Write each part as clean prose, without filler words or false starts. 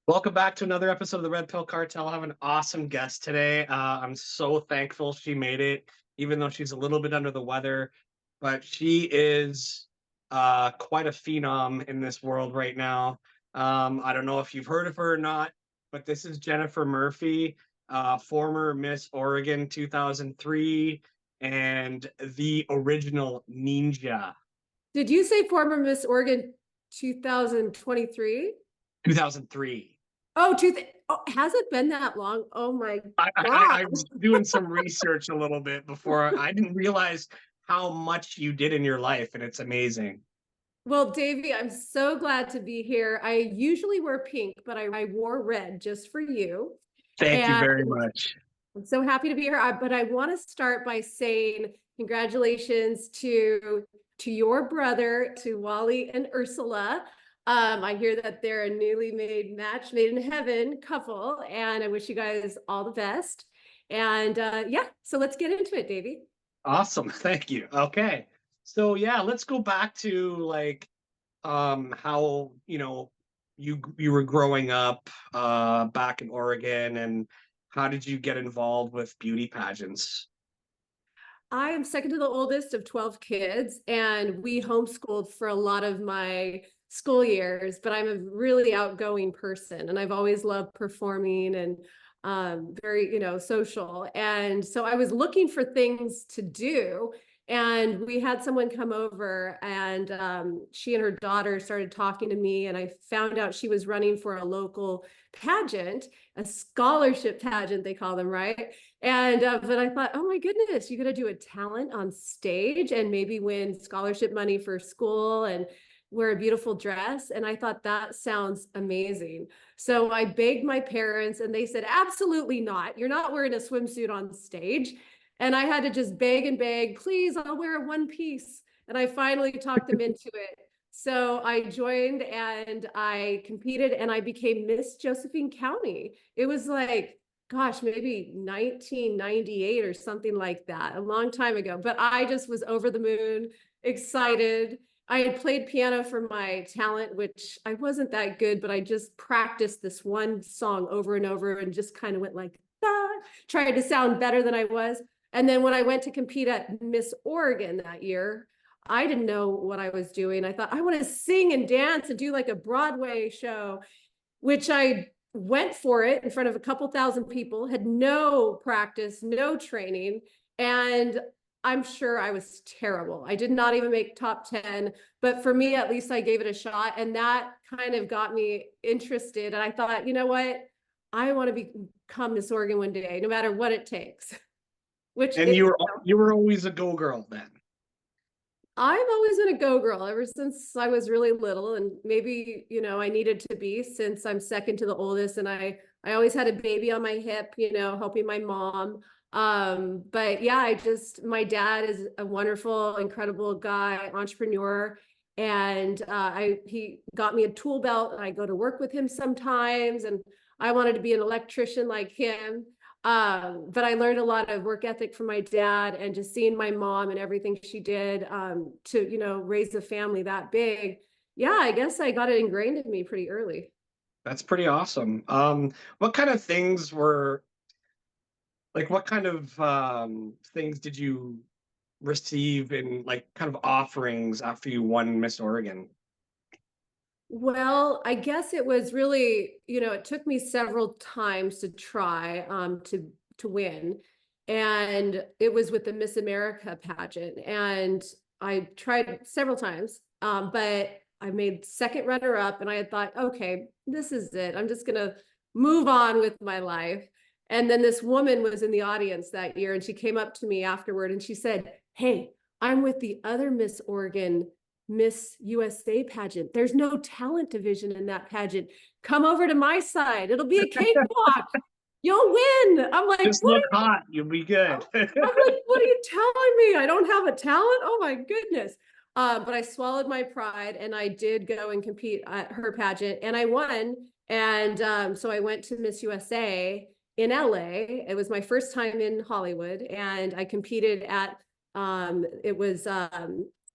Welcome back to another episode of the Red Pill Cartel. I have an awesome guest today. I'm so thankful she made it, even though she's a little bit under the weather. But she is quite a phenom in this world right now. I don't know if you've heard of her or not, but this is Jennifer Murphy, former Miss Oregon 2003 and the original Neenja Did you say former Miss Oregon 2023? 2003. Oh, has it been that long? Oh my I God. was doing some research a little bit before. I didn't realize how much you did in your life, and it's amazing. Well, Davey, I'm so glad to be here. I usually wear pink, but I wore red just for you. Thank you And very much. I'm so happy to be here. But I want to start by saying congratulations to your brother, to Wally and Ursula. I hear that they're a newly made match made in heaven couple, and I wish you guys all the best. And yeah, so let's get into it, Davey. Awesome. Thank you. Okay. So yeah, let's go back to how, you were growing up back in Oregon, and how did you get involved with beauty pageants? I am second to the oldest of 12 kids, and we homeschooled for a lot of my school years, but I'm a really outgoing person, and I've always loved performing and very, social. And so I was looking for things to do, and we had someone come over, and she and her daughter started talking to me, and I found out she was running for a local pageant, a scholarship pageant, they call them, right? And but I thought, oh my goodness, you got to do a talent on stage and maybe win scholarship money for school and wear a beautiful dress. And I thought that sounds amazing. So I begged my parents, and they said, absolutely not. You're not wearing a swimsuit on stage. And I had to just beg and beg, please, I'll wear a one piece. And I finally talked them into it. So I joined and I competed and I became Miss Josephine County. It was like, gosh, maybe 1998 or something like that, a long time ago. But I just was over the moon, excited. I had played piano for my talent, which I wasn't that good, but I just practiced this one song over and over and just kind of went like that, tried to sound better than I was. And then when I went to compete at Miss Oregon that year, I didn't know what I was doing. I thought, I want to sing and dance and do like a Broadway show, which I went for it in front of a couple thousand people, had no practice, no training. And I'm sure I was terrible. I did not even make top 10, but for me, at least I gave it a shot. And that kind of got me interested. And I thought, you know what? I want to become Miss Oregon one day, no matter what it takes, which And it, you were always a go girl then. I've always been a go girl ever since I was really little, and maybe, I needed to be since I'm second to the oldest, and I always had a baby on my hip, helping my mom. But yeah, my dad is a wonderful, incredible guy, entrepreneur, and he got me a tool belt, and I go to work with him sometimes, and I wanted to be an electrician like him. But I learned a lot of work ethic from my dad and just seeing my mom and everything she did to, raise a family that big. Yeah, I guess I got it ingrained in me pretty early. That's pretty awesome. What kind of things were what kind of things did you receive in like kind of offerings after you won Miss Oregon? Well, I guess it was really, it took me several times to try to win. And it was with the Miss America pageant. And I tried several times, but I made second runner up and I had thought, okay, this is it. I'm just gonna move on with my life. And then this woman was in the audience that year and she came up to me afterward and she said, hey, I'm with the other Miss Oregon Miss USA pageant. There's no talent division in that pageant. Come over to my side. It'll be a cakewalk. You'll win. I'm like, Just look hot, you'll be good. I'm like, what are you telling me? I don't have a talent? Oh my goodness. But I swallowed my pride and I did go and compete at her pageant and I won. And so I went to Miss USA in LA. It was my first time in Hollywood and I competed at it was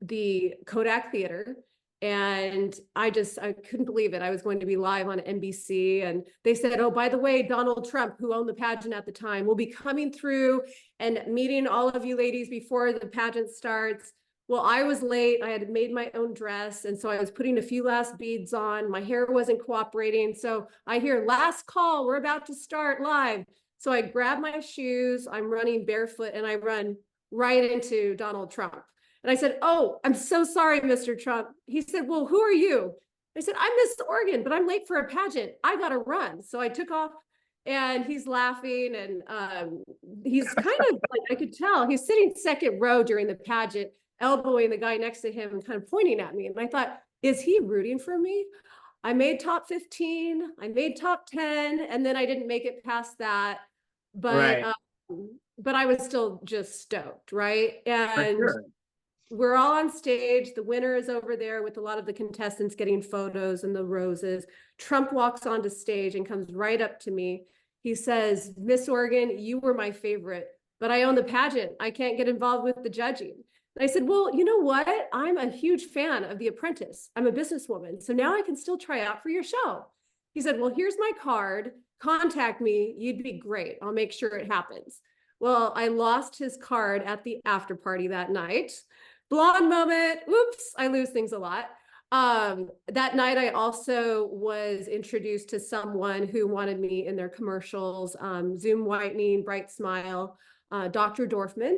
the Kodak Theater. And I couldn't believe it. I was going to be live on NBC, and they said, oh, by the way, Donald Trump, who owned the pageant at the time, will be coming through and meeting all of you ladies before the pageant starts. Well, I was late. I had made my own dress. And so I was putting a few last beads on. My hair wasn't cooperating. So I hear last call, we're about to start live. So I grab my shoes, I'm running barefoot, and I run right into Donald Trump. And I said, oh, I'm so sorry, Mr. Trump. He said, well, who are you? I said, I'm Miss Oregon, but I'm late for a pageant. I got to run. So I took off, and he's laughing, and he's kind of like, I could tell he's sitting second row during the pageant, elbowing the guy next to him and kind of pointing at me. And I thought, is he rooting for me? I made top 15, I made top 10, and then I didn't make it past that. But Right. but I was still just stoked, right? For And sure. we're all on stage. The winner is over there with a lot of the contestants getting photos and the roses. Trump walks onto stage and comes right up to me. He says, Miss Oregon, you were my favorite, but I own the pageant. I can't get involved with the judging. And I said, well, you know what? I'm a huge fan of The Apprentice. I'm a businesswoman, so now I can still try out for your show. He said, well, here's my card. Contact me. You'd be great. I'll make sure it happens. Well, I lost his card at the after party that night. Blonde moment. Oops, I lose things a lot. That night, I also was introduced to someone who wanted me in their commercials, Zoom Whitening, Bright Smile, Dr. Dorfman.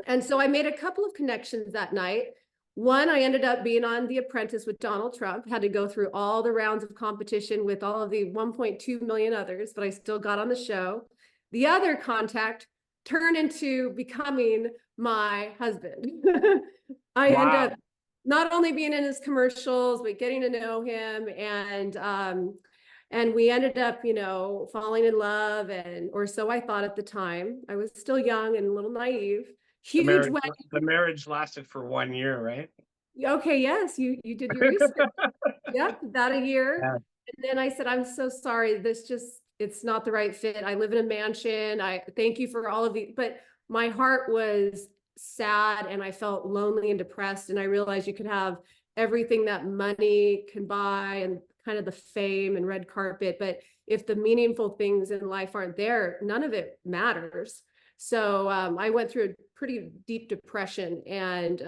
And so I made a couple of connections that night. One, I ended up being on The Apprentice with Donald Trump, had to go through all the rounds of competition with all of the 1.2 million others, but I still got on the show. The other contact turned into becoming my husband. I end up not only being in his commercials, but getting to know him. And we ended up, falling in love, or so I thought at the time. I was still young and a little naive. Huge wedding. The marriage lasted for 1 year, right? Okay, yes, you did your research. Yep, about a year. Yeah. And then I said, I'm so sorry. It's not the right fit. I live in a mansion. I thank you for all of you. But my heart was sad, and I felt lonely and depressed. And I realized you could have everything that money can buy and kind of the fame and red carpet. But if the meaningful things in life aren't there, none of it matters. So I went through a pretty deep depression, and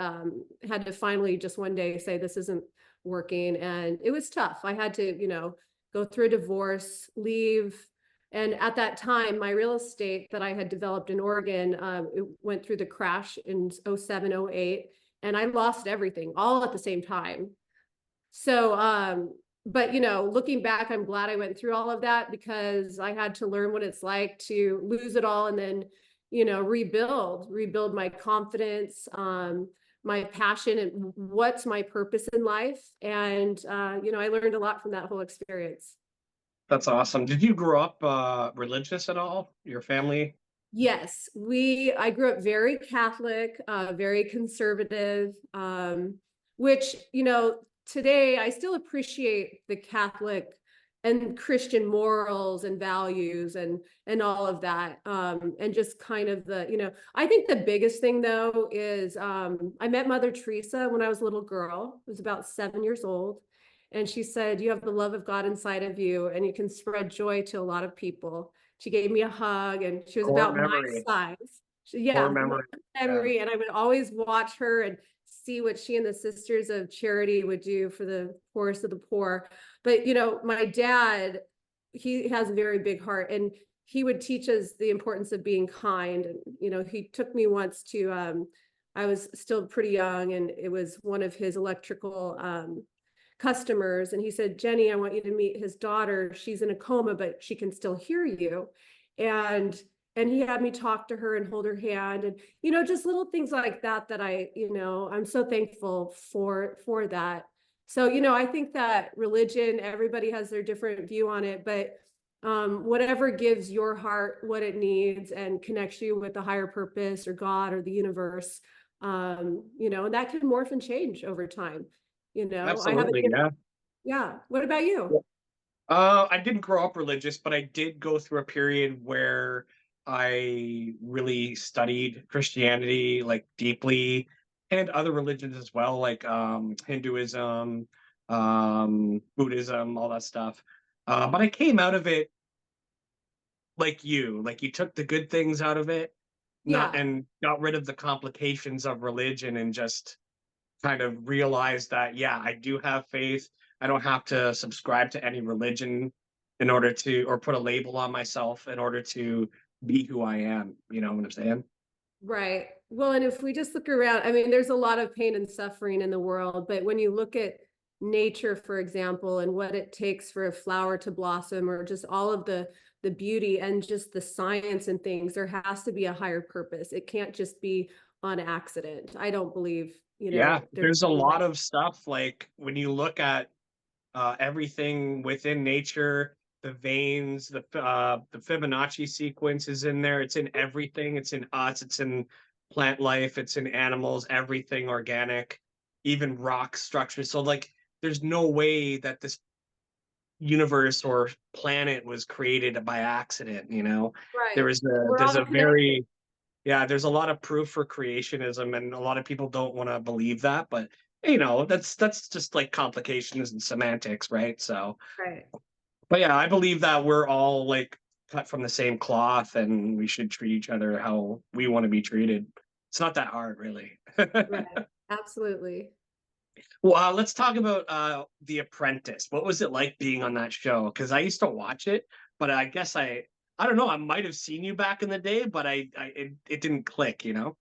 had to finally just one day say, this isn't working. And it was tough. I had to, go through a divorce, leave. And at that time, my real estate that I had developed in Oregon, it went through the crash in 07, 08, and I lost everything all at the same time. So, but looking back, I'm glad I went through all of that, because I had to learn what it's like to lose it all and then, rebuild my confidence, my passion, and what's my purpose in life. And, I learned a lot from that whole experience. That's awesome. Did you grow up religious at all? Your family? Yes, I grew up very Catholic, very conservative, which, today I still appreciate the Catholic and Christian morals and values and all of that. And just kind of I think the biggest thing though is I met Mother Teresa when I was a little girl. I was about 7 years old. And she said, you have the love of God inside of you, and you can spread joy to a lot of people. She gave me a hug, and she was Core about my memory. size. Core Yeah, memory. memory. And I would always watch her and see what she and the Sisters of Charity would do for the poorest of the poor. But, my dad, he has a very big heart, and he would teach us the importance of being kind. And, he took me once to, I was still pretty young, and it was one of his electrical customers, and he said, Jenny, I want you to meet his daughter. She's in a coma, but she can still hear you. And he had me talk to her and hold her hand, and just little things like that I'm so thankful for that. So I think that religion, everybody has their different view on it, but whatever gives your heart what it needs and connects you with a higher purpose or God or the universe, and that can morph and change over time. Absolutely, yeah. Yeah. What about you? I didn't grow up religious, but I did go through a period where I really studied Christianity like deeply. and other religions as well, like Hinduism, Buddhism, all that stuff. But I came out of it like you took the good things out of it, not Yeah. and got rid of the complications of religion and just kind of realized that, yeah, I do have faith. I don't have to subscribe to any religion in order to, or put a label on myself in order to be who I am. You know what I'm saying? Right. Well, and if we just look around, I mean, there's a lot of pain and suffering in the world, but when you look at nature, for example, and what it takes for a flower to blossom, or just all of the beauty and just the science and things, there has to be a higher purpose. It can't just be on accident. I don't believe, Yeah, there's there's a any way. lot of stuff like when you look at everything within nature, the veins, the Fibonacci sequence is in there. It's in everything. It's in us. It's in plant life. It's in animals. Everything organic, even rock structures. So like, there's no way that this universe or planet was created by accident. You know, Right. We're there's all a connected. very yeah, there's a lot of proof for creationism, and a lot of people don't want to believe that, but you know, that's just like complications and semantics, right? So, Right. but yeah, I believe that we're all like cut from the same cloth, and we should treat each other how we want to be treated. It's not that hard, really. Right. Absolutely. Well, let's talk about The Apprentice. What was it like being on that show? Because I used to watch it, but I guess I don't know. I might have seen you back in the day, but it didn't click, you know.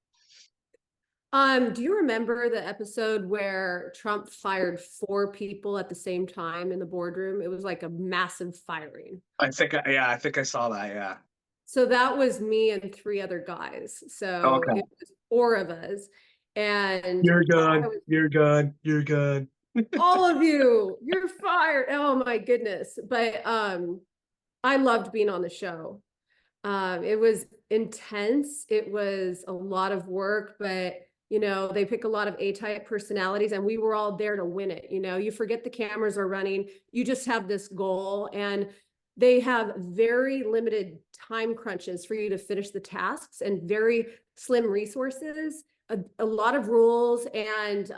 Do you remember the episode where Trump fired four people at the same time in the boardroom? It was like a massive firing. Yeah, I think I saw that. Yeah. So that was me and three other guys. So Okay. it was four of us. And You're I good. was, You're good. You're good. all of you, you're fired. Oh my goodness. But I loved being on the show. It was intense. It was a lot of work, but they pick a lot of A-type personalities, and we were all there to win it. You forget the cameras are running, you just have this goal, and they have very limited time crunches for you to finish the tasks and very slim resources, a lot of rules, and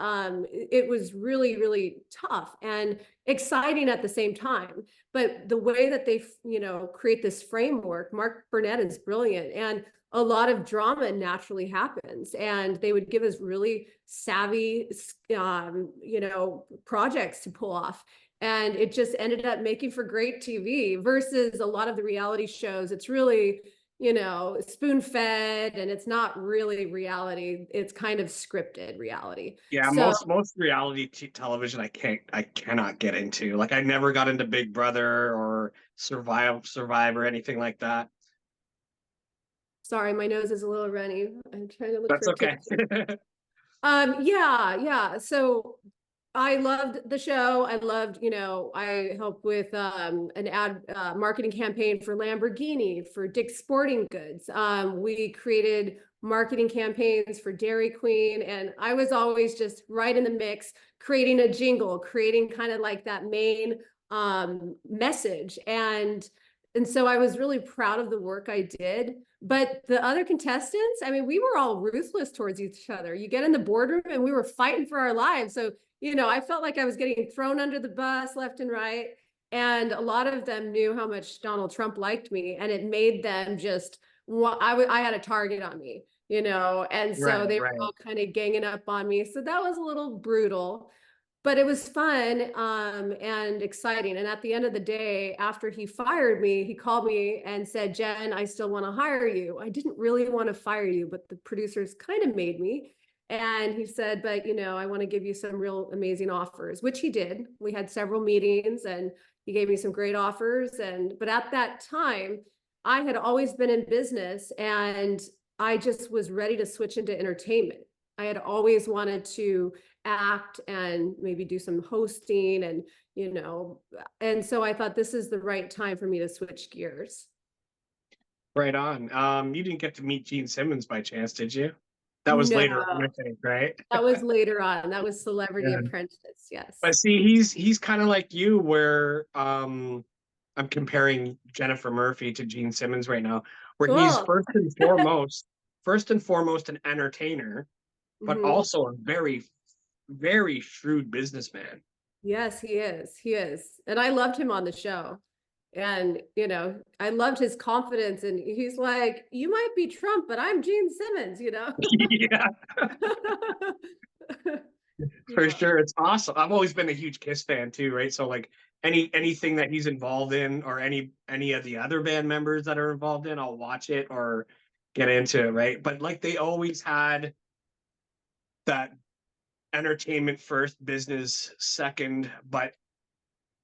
it was really, really tough and exciting at the same time. But the way that they create this framework, Mark Burnett is brilliant, and a lot of drama naturally happens, and they would give us really savvy projects to pull off, and it just ended up making for great TV versus a lot of the reality shows. It's really spoon fed, and it's not really reality. It's kind of scripted reality. Yeah, So most reality television I cannot get into. Like I never got into Big Brother or Survive or anything like that. sorry, my nose is a little runny. I'm trying to look That's for okay. tissue. Yeah. So I loved the show. I loved, I helped with an ad marketing campaign for Lamborghini, for Dick's Sporting Goods. We created marketing campaigns for Dairy Queen, and I was always just right in the mix, creating a jingle, creating kind of like that main message. And so I was really proud of the work I did. But the other contestants, I mean, we were all ruthless towards each other. You get in the boardroom and we were fighting for our lives. So, I felt like I was getting thrown under the bus left and right. And a lot of them knew how much Donald Trump liked me, and it made them just, I had a target on me, and so Right, they were right. all kind of ganging up on me. So that was a little brutal, but it was fun and exciting. And at the end of the day, after he fired me, he called me and said, "Jen, I still want to hire you. I didn't really want to fire you, but the producers kind of made me." And he said, "But I want to give you some real amazing offers," which he did. We had several meetings, and he gave me some great offers. But at that time, I had always been in business, and I just was ready to switch into entertainment. I had always wanted to act and maybe do some hosting, and so I thought this is the right time for me to switch gears. Right on. You didn't get to meet Gene Simmons by chance, did you? That was No, later on, I think, right? that was later on. That was Celebrity Yeah. Apprentice. But Yes. see, he's kind of like you, where I'm comparing Jennifer Murphy to Gene Simmons right now, where he's Cool. first and foremost an entertainer, but Mhm. also a very, very shrewd businessman. Yes, he is. He is. And I loved him on the show. And, I loved his confidence. And he's like, you might be Trump, but I'm Gene Simmons, Yeah, for Yeah. sure. It's awesome. I've always been a huge Kiss fan too, right? So like anything that he's involved in, or any of the other band members that are involved in, I'll watch it or get into it, right? But like they always had that entertainment first, business second, but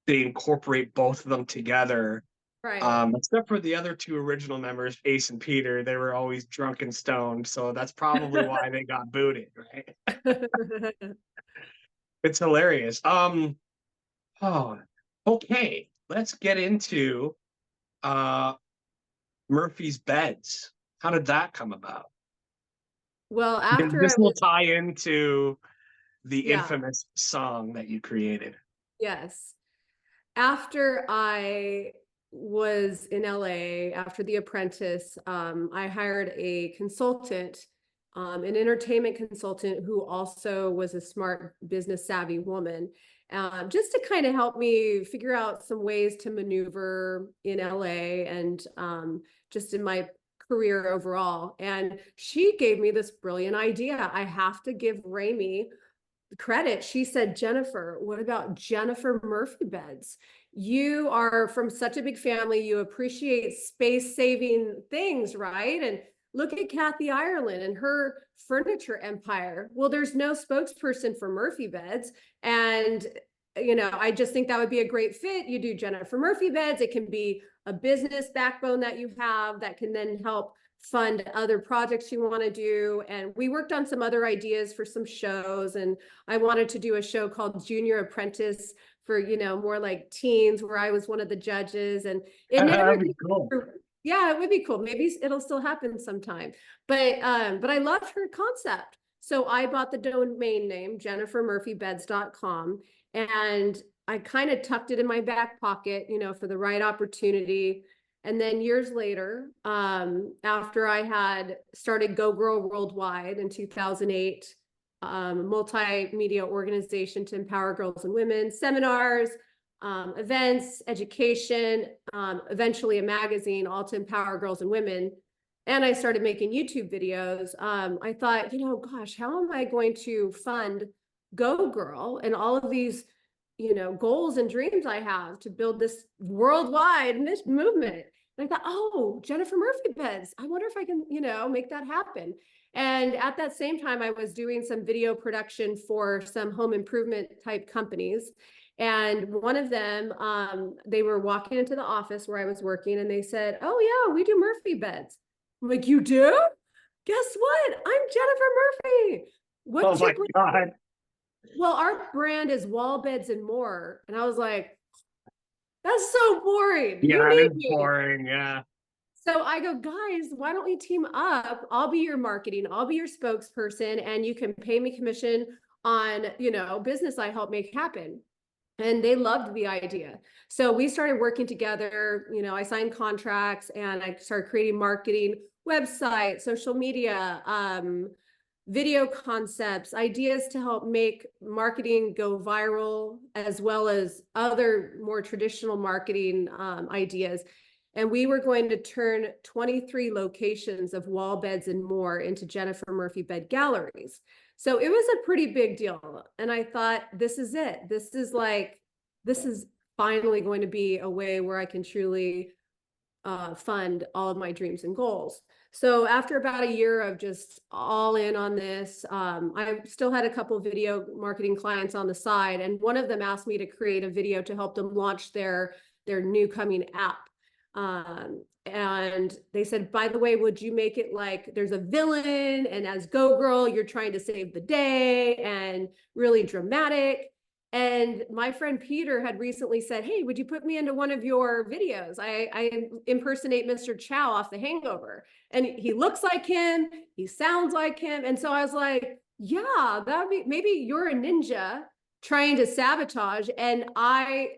they incorporate both of them together. Right. Except for the other two original members, Ace and Peter, they were always drunk and stoned, so that's probably why they got booted, right? It's hilarious. Oh, okay. Let's get into uh Murphy's Beds. How did that come about? Well, This will tie into the yeah, infamous song that you created. yes. After I was in LA after The Apprentice, I hired a consultant, an entertainment consultant who also was a smart business savvy woman, just to kind of help me figure out some ways to maneuver in LA and just in my career overall. And she gave me this brilliant idea. I have to give Raimi credit. She said, Jennifer, what about Jennifer Murphy beds? You are from such a big family. You appreciate space saving things, right? And look at Kathy Ireland and her furniture empire. Well, there's no spokesperson for Murphy beds. And, I just think that would be a great fit. You do Jennifer Murphy beds. It can be a business backbone that you have that can then help fund other projects you want to do. And we worked on some other ideas for some shows, and I wanted to do a show called Junior Apprentice for, more like teens, where I was one of the judges. And it never That'd be came cool. through. Yeah, it would be cool. Maybe it'll still happen sometime. But I loved her concept. So I bought the domain name jennifermurphybeds.com, and I kind of tucked it in my back pocket, for the right opportunity. And then years later, after I had started Go Girl Worldwide in 2008, multimedia organization to empower girls and women, seminars, events, education, eventually a magazine, all to empower girls and women. And I started making YouTube videos. I thought, gosh, how am I going to fund Go Girl and all of these, goals and dreams I have to build this worldwide movement? And I thought, oh, Jennifer Murphy beds. I wonder if I can, make that happen. And at that same time, I was doing some video production for some home improvement type companies. And one of them, they were walking into the office where I was working, and they said, oh, yeah, we do Murphy beds. I'm like, you do? Guess what? I'm Jennifer Murphy. Oh What's your my brand? God. Well, our brand is Wall Beds and More. And I was like, that's so boring. You Yeah, it need is me. boring. Yeah. So I go, guys, why don't we team up? I'll be your marketing, I'll be your spokesperson, and you can pay me commission on, business I help make happen. And they loved the idea. So we started working together. I signed contracts and I started creating marketing, website, social media, video concepts, ideas to help make marketing go viral, as well as other more traditional marketing ideas. And we were going to turn 23 locations of Wall Beds and More into Jennifer Murphy bed galleries. So it was a pretty big deal. And I thought, this is it. This is finally going to be a way where I can truly fund all of my dreams and goals. So after about a year of just all in on this, I still had a couple of video marketing clients on the side, and one of them asked me to create a video to help them launch their new coming app. And they said, by the way, would you make it like there's a villain, and as Go Girl, you're trying to save the day, and really dramatic. And my friend Peter had recently said, hey, would you put me into one of your videos? I impersonate Mr. Chow off The Hangover. And he looks like him, he sounds like him. And so I was like, yeah, that'd be, maybe you're a ninja trying to sabotage, and I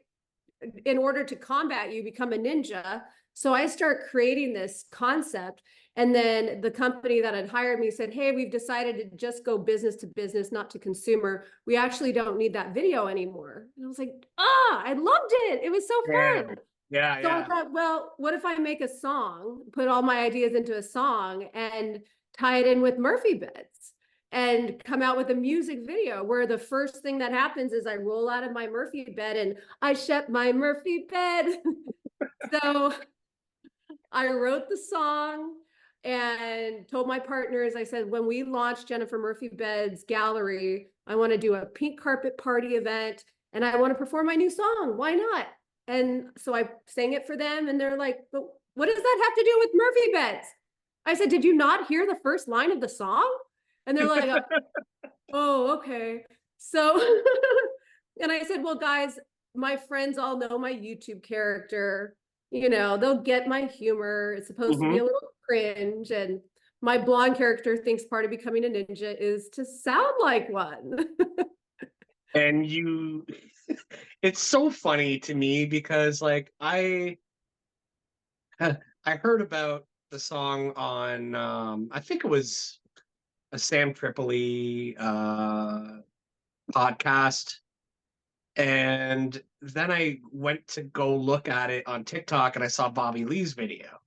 in order to combat you, become a ninja. So I start creating this concept. And then the company that had hired me said, hey, we've decided to just go business to business, not to consumer. We actually don't need that video anymore. And I was like, I loved it. It was so fun. Yeah, So I yeah. thought, well, what if I make a song, put all my ideas into a song and tie it in with Murphy beds and come out with a music video where the first thing that happens is I roll out of my Murphy bed and I shut my Murphy bed. So I wrote the song and told my partners, I said, when we launch Jennifer Murphy Bed's gallery, I want to do a pink carpet party event and I want to perform my new song. Why not? And so I sang it for them and they're like, but what does that have to do with Murphy Beds? I said, did you not hear the first line of the song? And they're like, oh, okay. So, and I said, well, guys, my friends all know my YouTube character. You know, they'll get my humor. It's supposed to be Hmm. a little cringe. And my blonde character thinks part of becoming a ninja is to sound like one. And you, it's so funny to me because like I heard about the song on I think it was a Sam Tripoli podcast. And then I went to go look at it on TikTok and I saw Bobby Lee's video.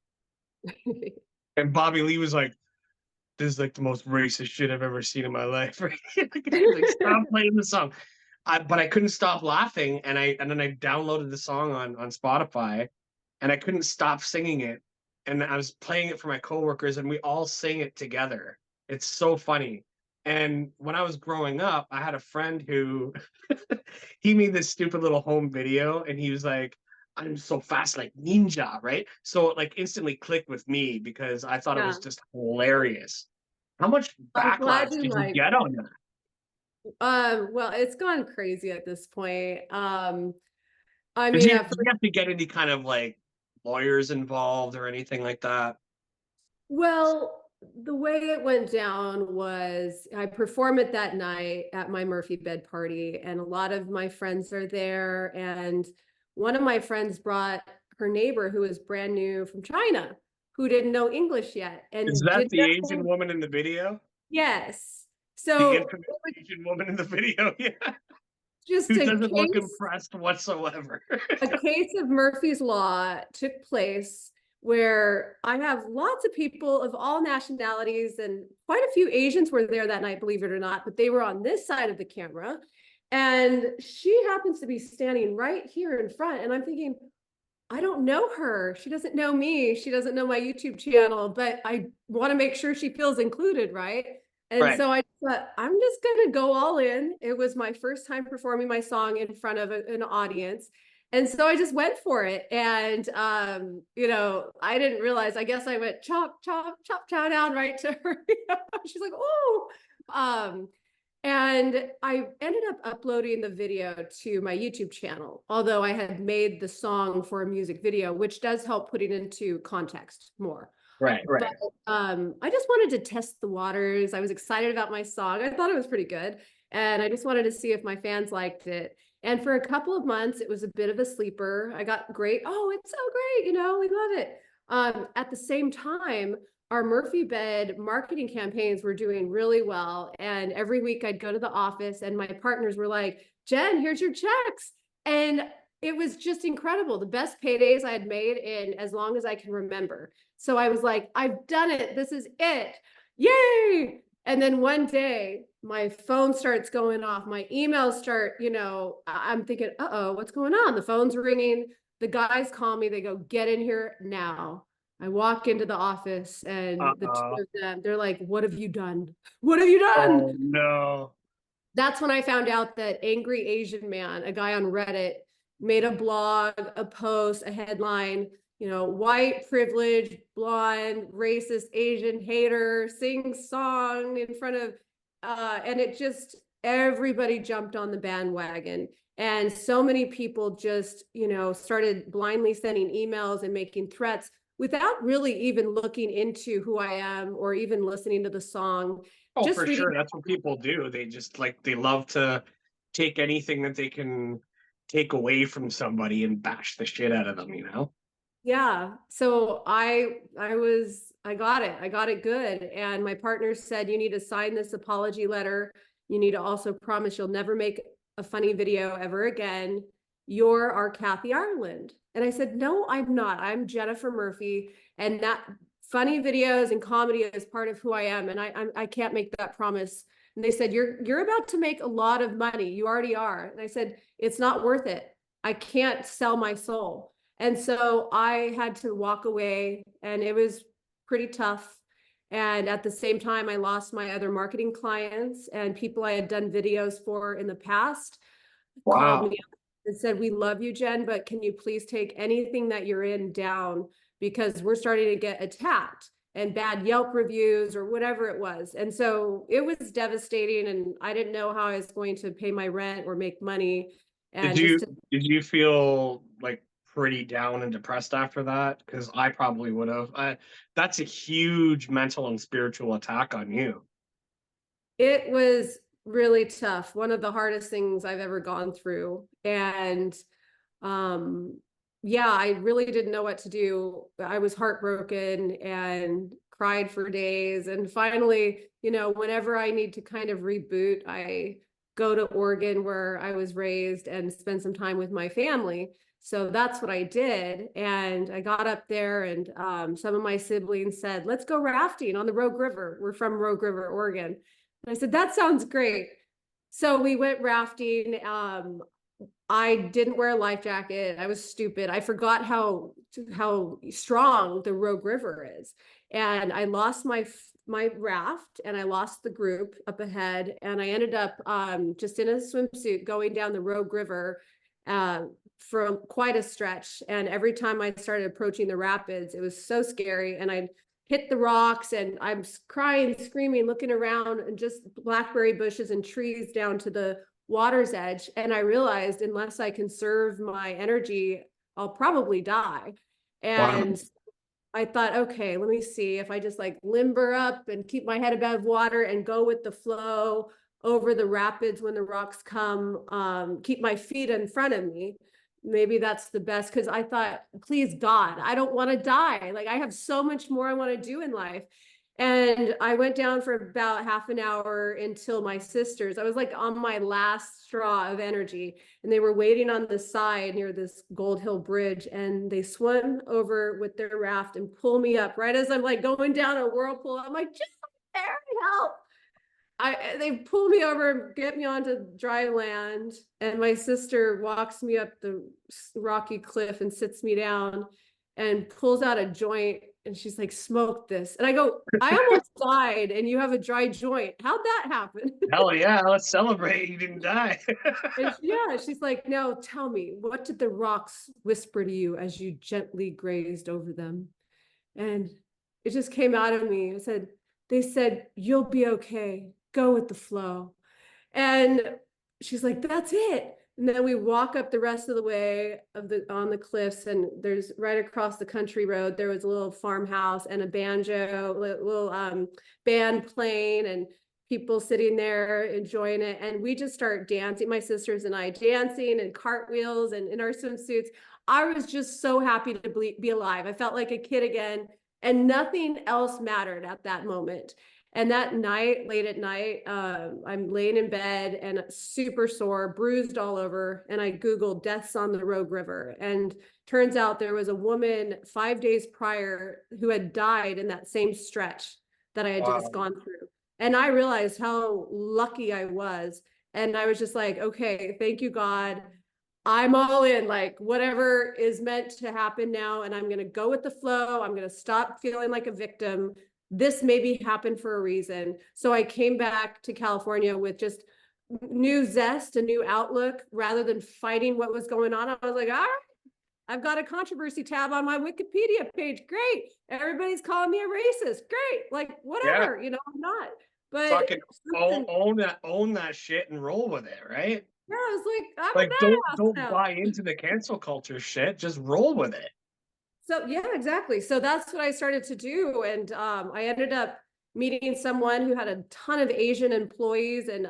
And Bobby Lee was like, this is like the most racist shit I've ever seen in my life. Right? Like, stop playing the song. But I couldn't stop laughing, and then I downloaded the song on Spotify, and I couldn't stop singing it. And I was playing it for my coworkers, and we all sing it together. It's so funny. And when I was growing up, I had a friend who he made this stupid little home video, and he was like, "I'm so fast like Neenja," right? So it like instantly clicked with me because I thought it Yeah, was just hilarious. How much I'm glad backlash you did you like get on that? well, it's gone crazy at this point. I Did mean, you at did you have to get any kind of like lawyers involved or anything like that? well, the way it went down was I perform it that night at my Murphy bed party, and a lot of my friends are there. And one of my friends brought her neighbor who was brand new from China, who didn't know English yet Is and that did the their Asian whole, woman in the video? yes. The So infamous Asian woman in the video, yeah, just who doesn't look impressed whatsoever. a case of Murphy's Law took place where I have lots of people of all nationalities and quite a few Asians were there that night, believe it or not, but they were on this side of the camera. And she happens to be standing right here in front. And I'm thinking, I don't know her. She doesn't know me. She doesn't know my YouTube channel, but I want to make sure she feels included, right? And Right. so I thought, I'm just going to go all in. It was my first time performing my song in front of an audience. And so I just went for it. And, you know, I didn't realize, I guess I went chop, chop, chop, chow down right to her. She's like, oh, um, and I ended up uploading the video to my YouTube channel, although I had made the song for a music video, which does help put it into context more. Right, But right. I just wanted to test the waters. I was excited about my song. I thought it was pretty good. And I just wanted to see if my fans liked it. And for a couple of months, it was a bit of a sleeper. I got great, oh, it's so great, you know, we love it. At the same time, our Murphy Bed marketing campaigns were doing really well. And every week I'd go to the office and my partners were like, Jen, here's your checks. And it was just incredible. The best paydays I had made in as long as I can remember. So I was like, I've done it. This is it. Yay. And then one day my phone starts going off. My emails start, you know, I'm thinking, uh-oh, what's going on? The phone's ringing. The guys call me. They go, get in here now. I walk into the office and the two Uh-oh. of them, they're like, what have you done? What have you done? Oh no. That's when I found out that Angry Asian Man, a guy on Reddit, made a blog, a post, a headline, you know, white, privileged, blonde, racist, Asian hater, sings song in front of, and it just, everybody jumped on the bandwagon. And so many people just, you know, started blindly sending emails and making threats without really even looking into who I am or even listening to the song. Oh, Just for reading. sure. That's what people do. They just like they love to take anything that they can take away from somebody and bash the shit out of them, you know? Yeah. So I got it. I got it good. And my partner said, you need to sign this apology letter. You need to also promise you'll never make a funny video ever again. You're our Kathy Ireland. And I said, no, I'm not. I'm Jennifer Murphy. And that funny videos and comedy is part of who I am. And I can't make that promise. And they said, you're about to make a lot of money. You already are. And I said, it's not worth it. I can't sell my soul. And so I had to walk away, and it was pretty tough. And at the same time, I lost my other marketing clients, and people I had done videos for in the past called Wow. me up and said, we love you, Jen, but can you please take anything that you're in down, because we're starting to get attacked and bad Yelp reviews or whatever it was. And so it was devastating, and I didn't know how I was going to pay my rent or make money. Did And you just to did you feel like pretty down and depressed after that? Because I probably would have. That's a huge mental and spiritual attack on you. It was really tough. One of the hardest things I've ever gone through. And um yeah, I really didn't know what to do. I was heartbroken and cried for days. And finally, whenever I need to kind of reboot, I go to Oregon where I was raised and spend some time with my family. So that's what I did. And I got up there, and some of my siblings said, let's go rafting on the Rogue River. We're from Rogue River, Oregon. And I said, that sounds great. So we went rafting. I didn't wear a life jacket. I was stupid. I forgot how strong the Rogue River is. And I lost my raft, and I lost the group up ahead. And I ended up just in a swimsuit going down the Rogue River for quite a stretch. And every time I started approaching the rapids, it was so scary. And I hit the rocks, and I'm crying, screaming, looking around, and just blackberry bushes and trees down to the water's edge. And I realized, unless I conserve my energy, I'll probably die. Wow. And I thought, okay, let me see if I just like limber up and keep my head above water and go with the flow over the rapids when the rocks come, keep my feet in front of me. Maybe that's the best, because I thought, please God, I don't want to die. Like, I have so much more I want to do in life. And I went down for about half an hour until my sisters, I was like on my last straw of energy, and they were waiting on the side near this Gold Hill Bridge, and they swim over with their raft and pull me up right as I'm like going down a whirlpool. I'm like, just there, help. They pull me over and get me onto dry land, and my sister walks me up the rocky cliff and sits me down and pulls out a joint, and she's like, smoke this. And I go, I almost died and you have a dry joint. How'd that happen? Hell yeah, let's celebrate. You didn't die. And yeah, she's like, now tell me, what did the rocks whisper to you as you gently grazed over them? And it just came out of me. They said, you'll be okay. Go with the flow. And she's like, that's it. And then we walk up the rest of the way on the cliffs, and there's right across the country road, there was a little farmhouse and a banjo, little band playing, and people sitting there enjoying it. And we just start dancing, my sisters and I, dancing and cartwheels and in our swimsuits. I was just so happy to be alive. I felt like a kid again, and nothing else mattered at that moment. And that night, late at night, I'm laying in bed and super sore, bruised all over. And I Googled deaths on the Rogue River. And turns out there was a woman 5 days prior who had died in that same stretch that I had just Wow. gone through. And I realized how lucky I was. And I was just like, okay, thank you, God. I'm all in, like whatever is meant to happen now. And I'm going to go with the flow. I'm going to stop feeling like a victim. This maybe happened for a reason. So I came back to California with just new zest, a new outlook, rather than fighting what was going on. I was like, all right, I've got a controversy tab on my Wikipedia page. Great. Everybody's calling me a racist. Great. Like, Yeah. whatever, I'm not. But Fucking own that shit and roll with it, right? yeah, I was like, I'm a Like don't badass don't now. buy into the cancel culture shit. Just roll with it. So yeah, exactly. So that's what I started to do. And I ended up meeting someone who had a ton of Asian employees and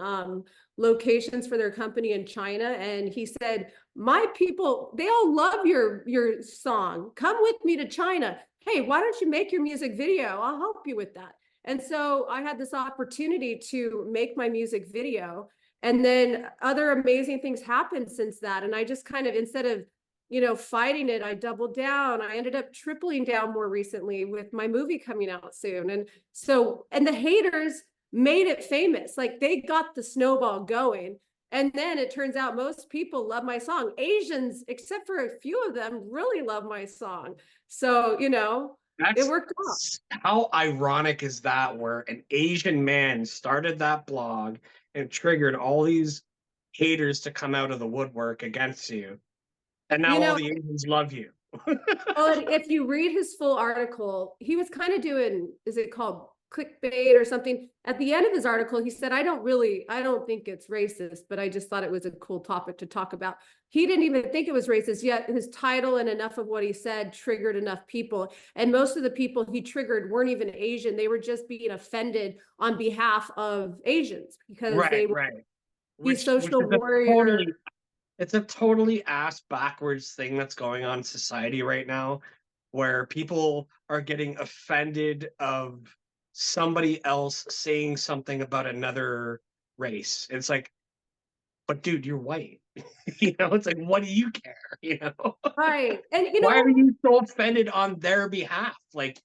locations for their company in China. And he said, my people, they all love your song. Come with me to China. Hey, why don't you make your music video? I'll help you with that. And so I had this opportunity to make my music video. And then other amazing things happened since that. And I just kind of, instead of, fighting it, I doubled down. I ended up tripling down more recently with my movie coming out soon. And so, and the haters made it famous. Like they got the snowball going. And then it turns out most people love my song. Asians, except for a few of them, really love my song. So, it That's worked out. how ironic is that, where an Asian man started that blog and triggered all these haters to come out of the woodwork against you. And now You all know, the Asians love you. well, if you read his full article, he was kind of doing, is it called clickbait or something? At the end of his article, he said, I don't think it's racist, but I just thought it was a cool topic to talk about. He didn't even think it was racist, yet his title and enough of what he said triggered enough people. And most of the people he triggered weren't even Asian. They were just being offended on behalf of Asians because Right, they were right. these Which social is a warrior. totally it's a totally ass backwards thing that's going on in society right now, where people are getting offended of somebody else saying something about another race. It's like, but dude, you're white. It's like, what do you care? Right. And Why are you so offended on their behalf? Like,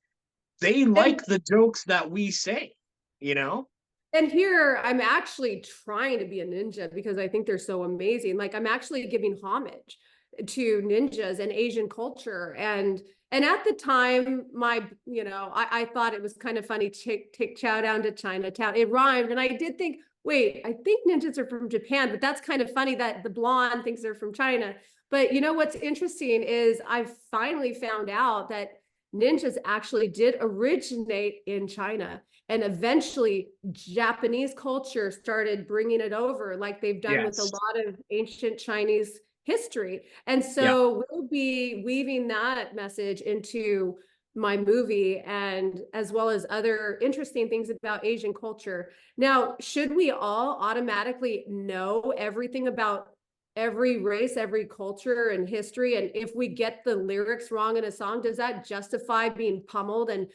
they and like the jokes that we say, you know? And here I'm actually trying to be a ninja because I think they're so amazing. Like I'm actually giving homage to ninjas and Asian culture. And at the time, I thought it was kind of funny to take chow down to Chinatown. It rhymed. And I did think, wait, I think ninjas are from Japan, but that's kind of funny that the blonde thinks they're from China. But what's interesting is I finally found out that ninjas actually did originate in China. And eventually, Japanese culture started bringing it over, like they've done with a Yes. lot of ancient Chinese history. And Yeah. so we'll be weaving that message into my movie and as well as other interesting things about Asian culture. Now, should we all automatically know everything about every race, every culture and history? And if we get the lyrics wrong in a song, does that justify being pummeled and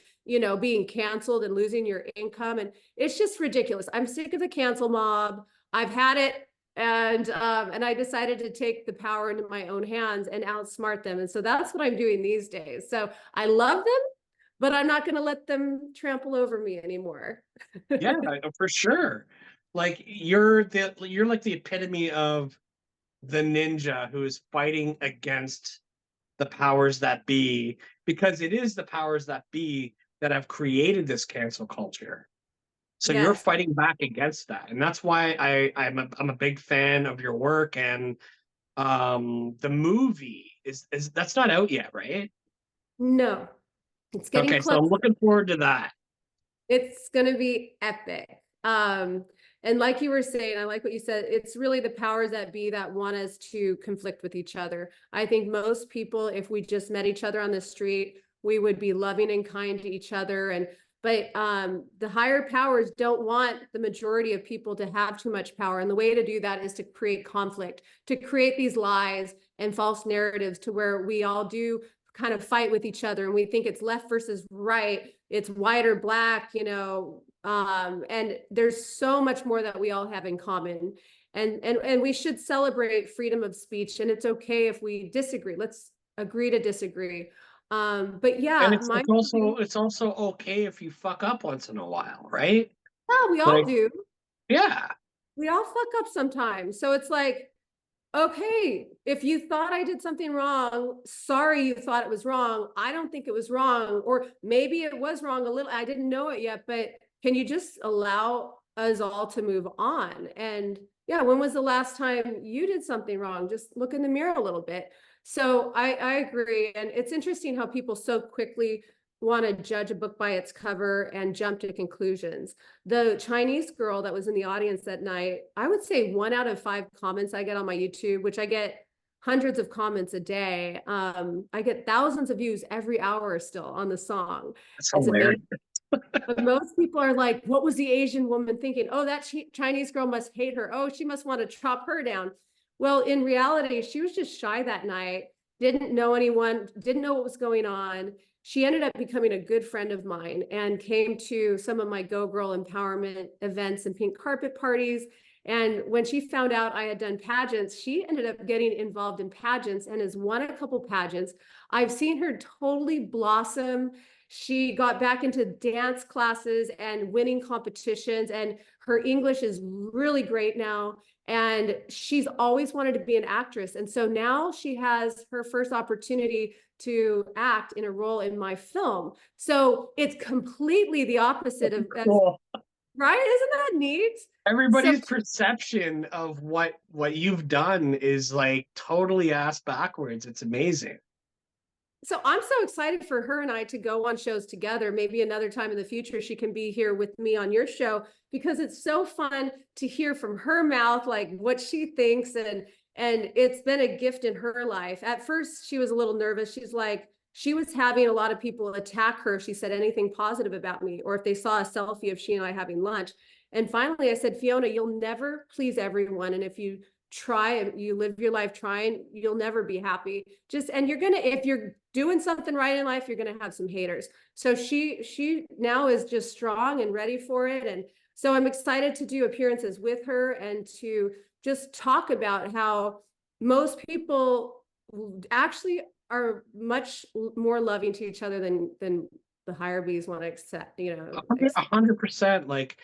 being canceled and losing your income? And it's just ridiculous. I'm sick of the cancel mob. I've had it. And I decided to take the power into my own hands and outsmart them. And so that's what I'm doing these days. So I love them, but I'm not going to let them trample over me anymore. Yeah, for sure. Like you're like the epitome of the ninja who is fighting against the powers that be, because it is the powers that be that have created this cancel culture. So you're Yes. fighting back against that. And that's why I'm a big fan of your work. And the movie is that's not out yet, right? No, it's getting Okay, so close. I'm looking forward to that. It's going to be epic. And like you were saying, I like what you said. It's really the powers that be that want us to conflict with each other. I think most people, if we just met each other on the street, we would be loving and kind to each other. But the higher powers don't want the majority of people to have too much power. And the way to do that is to create conflict, to create these lies and false narratives to where we all do kind of fight with each other and we think it's left versus right, it's white or black, and there's so much more that we all have in common. And we should celebrate freedom of speech, and it's okay if we disagree. Let's agree to disagree. But And yeah, it's my it's also it's also okay if you fuck up once in a while, right? yeah, we all Like, do. yeah. We all fuck up sometimes. So it's like, okay, if you thought I did something wrong, sorry you thought it was wrong. I don't think it was wrong. Or maybe it was wrong a little. I didn't know it yet, but can you just allow us all to move on? And yeah, when was the last time you did something wrong? Just look in the mirror a little bit. So I agree. And it's interesting how people so quickly want to judge a book by its cover and jump to conclusions. The Chinese girl that was in the audience that night, I would say 1 out of 5 comments I get on my YouTube, which I get hundreds of comments a day. I get thousands of views every hour still on the song. That's It's hilarious. amazing. But most people are like, what was the Asian woman thinking? Oh, that Chinese girl must hate her. Oh, she must want to chop her down. Well, in reality, she was just shy that night, didn't know anyone, didn't know what was going on. She ended up becoming a good friend of mine and came to some of my Go Girl empowerment events and pink carpet parties. And when she found out I had done pageants, she ended up getting involved in pageants and has won a couple pageants. I've seen her totally blossom. She got back into dance classes and winning competitions, and her English is really great now. And she's always wanted to be an actress. And so now she has her first opportunity to act in a role in my film. So it's completely the opposite of, Cool. right? Isn't that neat? So Everybody's perception of what you've done is like totally ass backwards. It's amazing. So I'm so excited for her and I to go on shows together. Maybe another time in the future she can be here with me on your show, because it's so fun to hear from her mouth like what she thinks, and it's been a gift in her life. At first she was a little nervous. She's like, she was having a lot of people attack her if she said anything positive about me, or if they saw a selfie of she and I having lunch. And finally I said, Fiona, you'll never please everyone, and if you try and you live your life trying, you'll never be happy. Just, and you're gonna, if you're doing something right in life, you're gonna have some haters. So she now is just strong and ready for it. And so I'm excited to do appearances with her and to just talk about how most people actually are much more loving to each other than the higher bees want to accept, you know. 100%. Like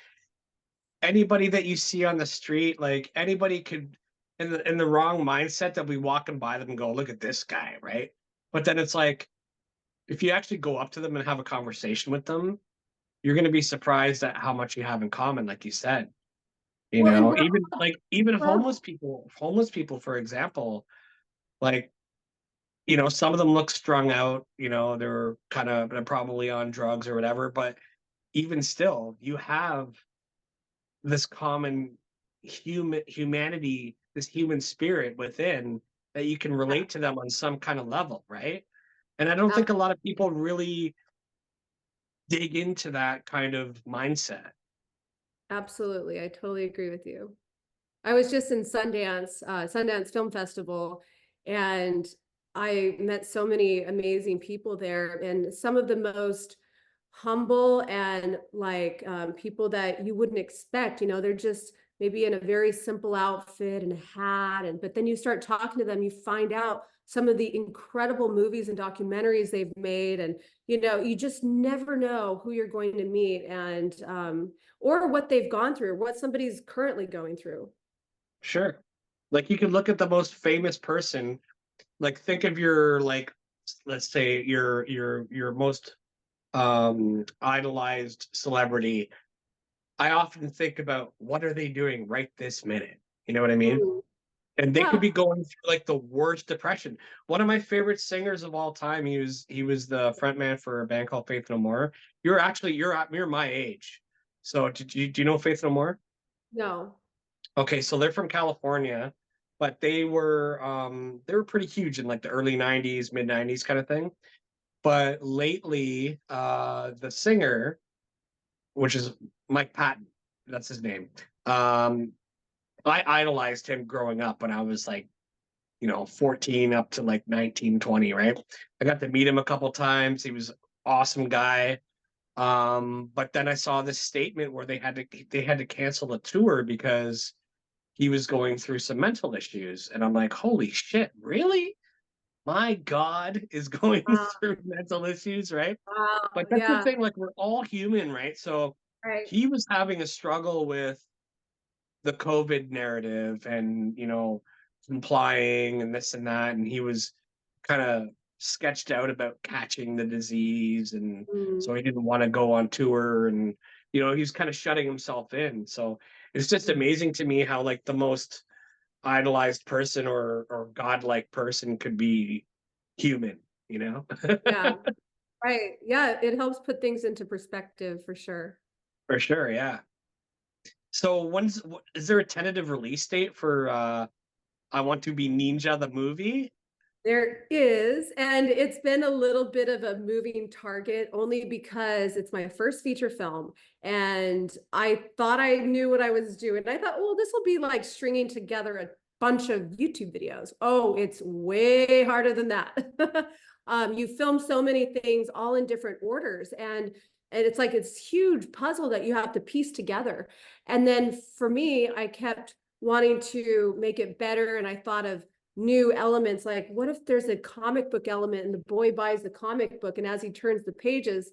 anybody that you see on the street, like anybody could in the wrong mindset that be walking by them and go, look at this guy, right? But then it's like if you actually go up to them and have a conversation with them, you're gonna be surprised at how much you have in common, like you said. You Well, and know, we're even all, homeless people, for example, like, you know, some of them look strung out, you know, they're probably on drugs or whatever, but even still, you have this common humanity, this human spirit within that you can relate to them on some kind of level, right? And I don't yeah, think a lot of people really dig into that kind of mindset. absolutely. I totally agree with you. I was just in Sundance Film Festival, and I met so many amazing people there, and some of the most humble and like people that you wouldn't expect. You know, they're just maybe in a very simple outfit and a hat, and but then you start talking to them, you find out some of the incredible movies and documentaries they've made, and you know, you just never know who you're going to meet, and or what they've gone through, what somebody's currently going through. Sure. Like you can look at the most famous person, like think of your like let's say your most idolized celebrity. I often think about what are they doing right this minute? You know what I mean? Mm. And they could Yeah. be going through like the worst depression. One of my favorite singers of all time, he was the frontman for a band called Faith No More. You're my age. So do you know Faith No More? No. Okay, so they're from California, but they were pretty huge in like the early 90s, mid 90s kind of thing. But lately, the singer, which is Mike Patton, that's his name. Um, I idolized him growing up when I was like, you know, 14 up to like 19, 20, right? I got to meet him a couple times. He was an awesome guy. But then I saw this statement where they had to cancel the tour because he was going through some mental issues. And I'm like, holy shit, really? My God is going Wow. through mental issues, right? Wow. But that's the Yeah. thing, like we're all human, right? So Right. he was having a struggle with the COVID narrative and, you know, complying and this and that. And he was kind of sketched out about catching the disease. And Mm. so he didn't want to go on tour. And, you know, he's kind of shutting himself in. So it's just Mm. amazing to me how, like, the most idolized person or godlike person could be human, you know? Yeah. Right. Yeah. It helps put things into perspective for sure. For sure, yeah. So is there a tentative release date for I Want to Be Ninja the movie? There is, and it's been a little bit of a moving target only because it's my first feature film. And I thought I knew what I was doing. I thought, well, this will be like stringing together a bunch of YouTube videos. Oh, it's way harder than that. You film so many things all in different orders, and it's like it's huge puzzle that you have to piece together. And then for me, I kept wanting to make it better, and I thought of new elements, like what if there's a comic book element and the boy buys the comic book, and as he turns the pages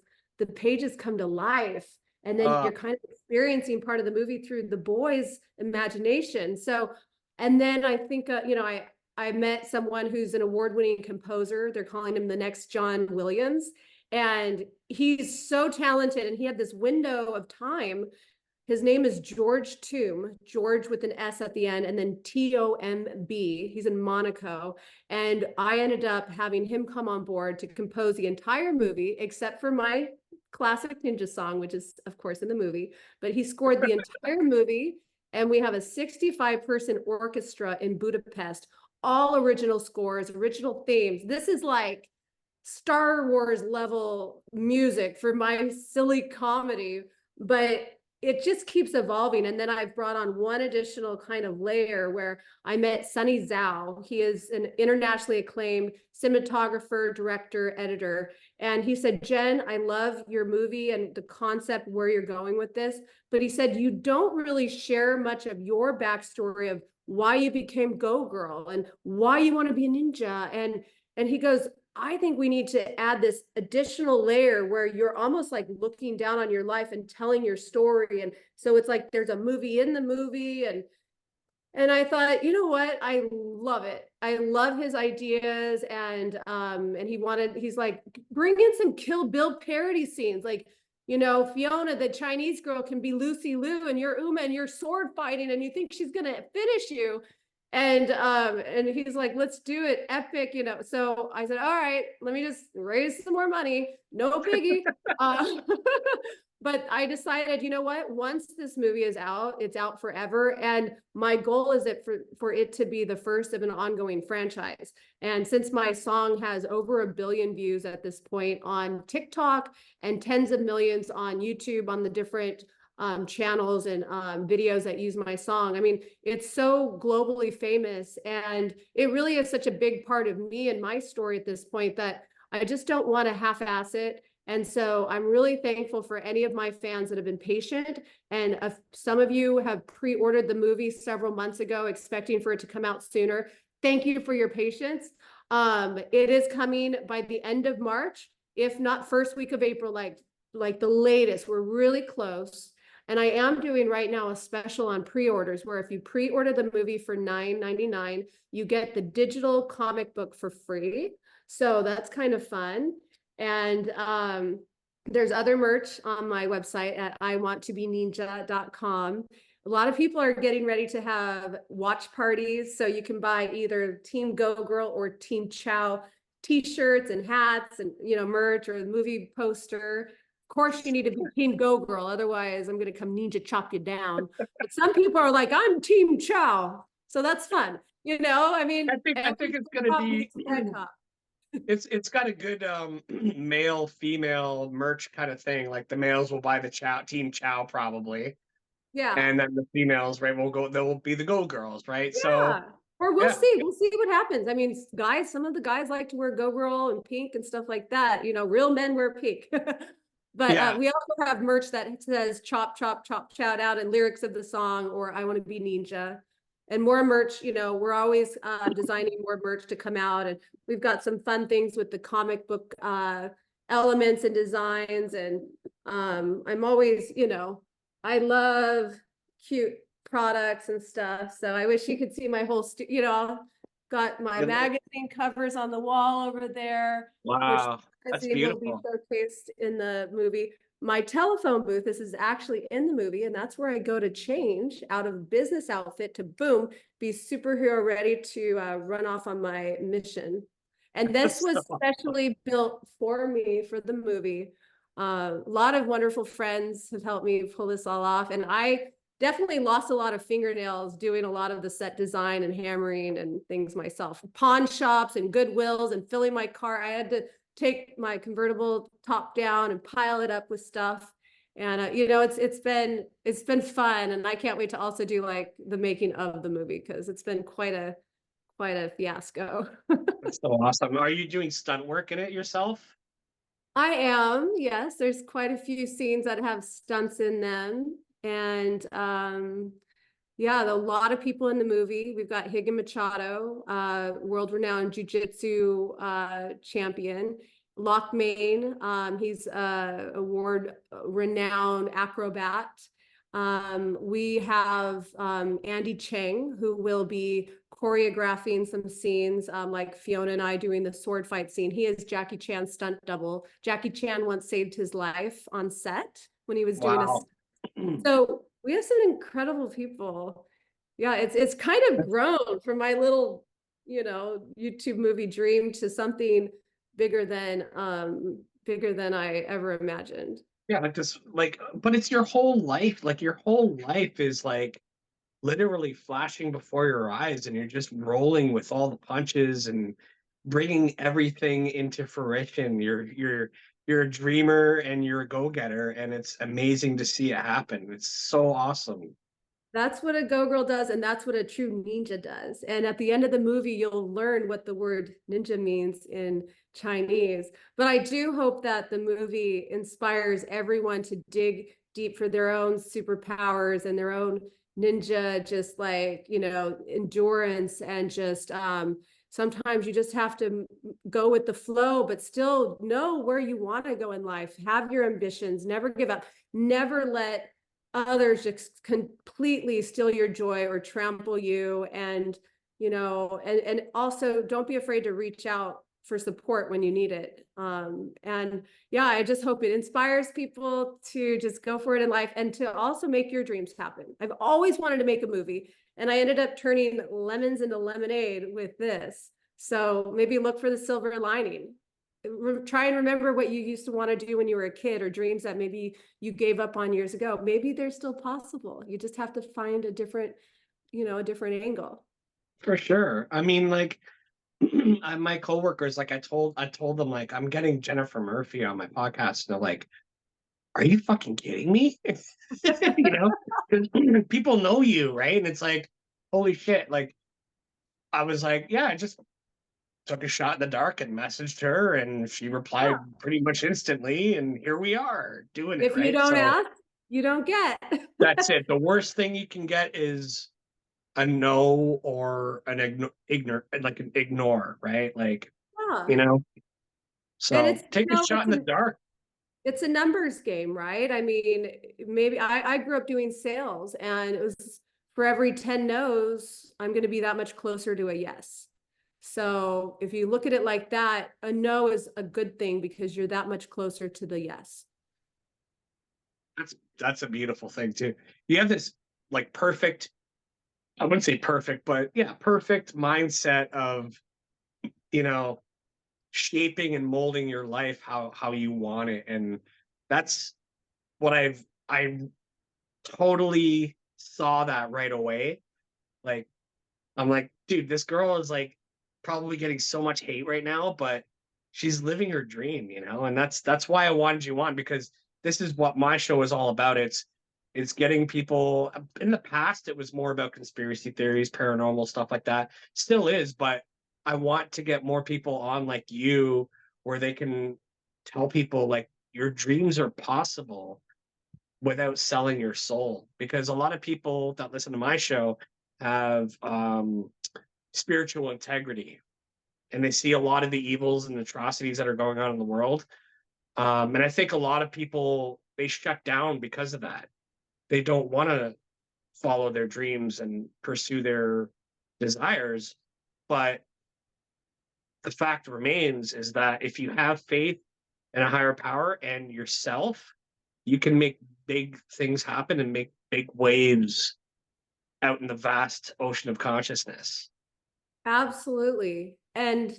come to life, and then Uh, you're kind of experiencing part of the movie through the boy's imagination. So, and then I think I met someone who's an award-winning composer. They're calling him the next John Williams, and he's so talented, and he had this window of time. His name is George Tomb, George with an S at the end, and then Tomb. He's in Monaco. And I ended up having him come on board to compose the entire movie, except for my classic Ninja song, which is, of course, in the movie. But he scored the entire movie. And we have a 65-person orchestra in Budapest, all original scores, original themes. This is like Star Wars level music for my silly comedy, but it just keeps evolving. And then I've brought on one additional kind of layer where I met Sunny Zhao. He is an internationally acclaimed cinematographer, director, editor. And he said, Jen, I love your movie and the concept where you're going with this. But he said, you don't really share much of your backstory of why you became Go Girl and why you want to be a ninja. And he goes, I think we need to add this additional layer where you're almost like looking down on your life and telling your story. And so it's like there's a movie in the movie. And I thought, you know what? I love it. I love his ideas. And he's like, bring in some Kill Bill parody scenes. Like, Fiona, the Chinese girl, can be Lucy Liu, and you're Uma, and you're sword fighting, and you think she's gonna finish you. And he's like, let's do it epic. So I said, all right, let me just raise some more money, no biggie. But I decided, you know what, once this movie is out, it's out forever, and my goal is that for it to be the first of an ongoing franchise. And since my song has over 1 billion views at this point on TikTok and tens of millions on YouTube on the different channels and videos that use my song. I mean, it's so globally famous, and it really is such a big part of me and my story at this point that I just don't want to half-ass it. And so I'm really thankful for any of my fans that have been patient. And some of you have pre-ordered the movie several months ago, expecting for it to come out sooner. Thank you for your patience. It is coming by the end of March, if not first week of April, like the latest. We're really close. And I am doing right now a special on pre-orders where if you pre-order the movie for $9.99, you get the digital comic book for free. So that's kind of fun. And there's other merch on my website at iwanttobeeninja.com. A lot of people are getting ready to have watch parties. So you can buy either Team Go Girl or Team Chow t-shirts and hats and, merch or a movie poster. Of course, you need to be Team Go Girl. Otherwise, I'm going to come ninja chop you down. But some people are like, I'm Team Chow. So that's fun. I mean, I think it's going to be, it's got a good male female merch kind of thing. Like the males will buy the Team Chow probably. Yeah. And then the females, right, they'll be the Go Girls, right? Yeah. So or we'll see what happens. I mean, some of the guys like to wear Go Girl and pink and stuff like that. Real men wear pink. But we also have merch that says chop, chop, chop, shout out, and lyrics of the song, or I want to be Neenja. And more merch, we're always designing more merch to come out. And we've got some fun things with the comic book elements and designs. And I'm always, I love cute products and stuff. So I wish you could see my whole, got my magazine covers on the wall over there. Wow, that's beautiful. Will be showcased in the movie. My telephone booth, this is actually in the movie, and that's where I go to change out of business outfit to boom, be superhero ready to run off on my mission. And this was specially built for me for the movie. A lot of wonderful friends have helped me pull this all off. And I definitely lost a lot of fingernails doing a lot of the set design and hammering and things myself. Pawn shops and Goodwills and filling my car. I had to take my convertible top down and pile it up with stuff. And you know, it's been fun, and I can't wait to also do like the making of the movie because it's been quite a fiasco. That's so awesome. Are you doing stunt work in it yourself? I am, yes. There's quite a few scenes that have stunts in them. And yeah, a lot of people in the movie. We've got Higa Machado, world-renowned jiu-jitsu champion. Lock Main, he's a award-renowned acrobat. We have Andy Cheng, who will be choreographing some scenes, like Fiona and I doing the sword fight scene. He is Jackie Chan's stunt double. Jackie Chan once saved his life on set when he was doing a. Wow. So we have some incredible people. Yeah, it's kind of grown from my little, you know, YouTube movie dream to something bigger than I ever imagined. Yeah, like this, like, but it's your whole life. Like your whole life is like literally flashing before your eyes, and you're just rolling with all the punches and bringing everything into fruition. You're a dreamer and you're a go-getter, and it's amazing to see it happen. It's so awesome. That's what a go girl does, and that's what a true ninja does. And at the end of the movie, you'll learn what the word ninja means in Chinese. But I do hope that the movie inspires everyone to dig deep for their own superpowers and their own ninja, just like, you know, endurance and just sometimes you just have to go with the flow, but still know where you want to go in life. Have your ambitions, never give up, never let others just completely steal your joy or trample you. And you know, and also don't be afraid to reach out for support when you need it. And yeah, I just hope it inspires people to just go for it in life and to also make your dreams happen. I've always wanted to make a movie, and I ended up turning lemons into lemonade with this. So maybe look for the silver lining. Try and remember what you used to want to do when you were a kid, or dreams that maybe you gave up on years ago. Maybe they're still possible. You just have to find a different, you know, a different angle. For sure. I mean, like my coworkers, like I told them like I'm getting Jennifer Murphy on my podcast. And they're like, "Are you fucking kidding me?" You know, 'cause people know you, right? And it's like, holy shit! Like I was like, yeah, I just took a shot in the dark and messaged her, and she replied Yeah. pretty much instantly, and here we are doing it, If you right? don't So ask, you don't get. that's it. The worst thing you can get is a no or an like an ignore, right? Like, Yeah. you know, And so it's, take you a know, shot in the dark. it's a numbers game, right? I mean, maybe I grew up doing sales, and it was for every 10 no's, I'm going to be that much closer to a yes. So if you look at it like that, a no is a good thing because you're that much closer to the yes. That's a beautiful thing too. You have this like perfect, I wouldn't say perfect, but yeah, perfect mindset of, you know, shaping and molding your life how you want it. And that's what I totally saw that right away. Like I'm like, dude, this girl is like probably getting so much hate right now, but she's living her dream, you know? And that's why I wanted you on, because this is what my show is all about. It's getting people. In the past it was more about conspiracy theories, paranormal stuff like that. Still is, but I want to get more people on like you, where they can tell people like your dreams are possible without selling your soul, because a lot of people that listen to my show have spiritual integrity, and they see a lot of the evils and atrocities that are going on in the world. And I think a lot of people, they shut down because of that. They don't want to follow their dreams and pursue their desires. But the fact remains is that if you have faith in a higher power and yourself, you can make big things happen and make big waves out in the vast ocean of consciousness. Absolutely. And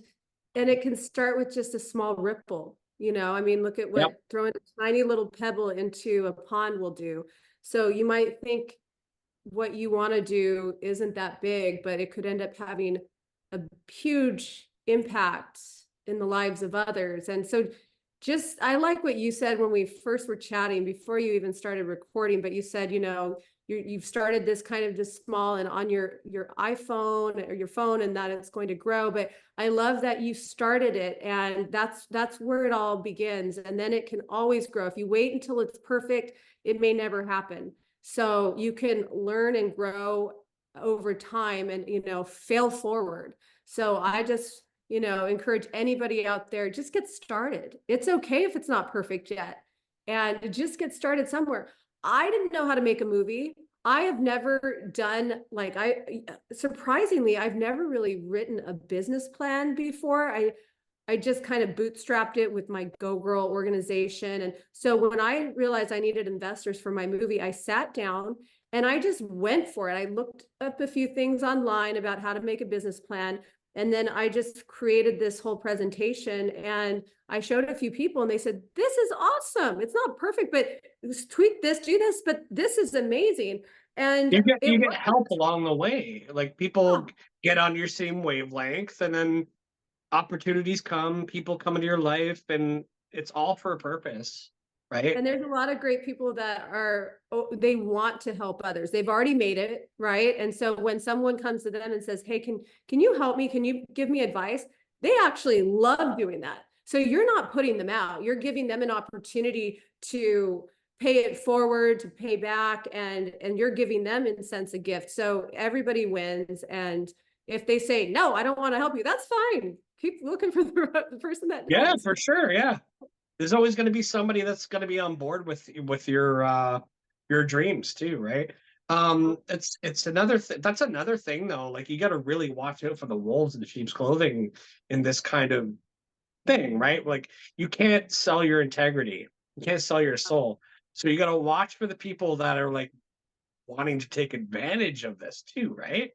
it can start with just a small ripple. You know, I mean, look at Yep. what throwing a tiny little pebble into a pond will do. So you might think what you want to do isn't that big, but it could end up having a huge impact in the lives of others. And so just, I like what you said when we first were chatting before you even started recording, but you said, you know, you've started this kind of just small and on your iPhone or your phone, and that it's going to grow. But I love that you started it, and that's where it all begins. And then it can always grow. If you wait until it's perfect, it may never happen. So you can learn and grow over time and, you know, fail forward. So I just, you know, encourage anybody out there, just get started. It's okay if it's not perfect yet, and just get started somewhere. I didn't know how to make a movie. I have never done, like, surprisingly, I've never really written a business plan before. I just kind of bootstrapped it with my Go Girl organization. And so when I realized I needed investors for my movie, I sat down and I just went for it. I looked up a few things online about how to make a business plan. And then I just created this whole presentation, and I showed a few people, and they said, "This is awesome. It's not perfect, but tweak this, do this, but this is amazing." And You it get help worked. along the way. Like people get on your same wavelength, and then opportunities come, people come into your life, and it's all for a purpose, right? And there's a lot of great people that are, oh, they want to help others. They've already made it, right? And so when someone comes to them and says, "Hey, can you help me? Can you give me advice?" They actually love doing that. So you're not putting them out. You're giving them an opportunity to pay it forward, to pay back, and you're giving them, in a sense, a gift. So everybody wins. And if they say, "No, I don't want to help you," that's fine. Keep looking for the person that Yeah, does. for sure. Yeah. There's always going to be somebody that's going to be on board with your dreams too, right? It's another that's another thing though. Like you got to really watch out for the wolves in sheep's clothing in this kind of thing, right? Like you can't sell your integrity, you can't sell your soul. So you got to watch for the people that are like wanting to take advantage of this too, right?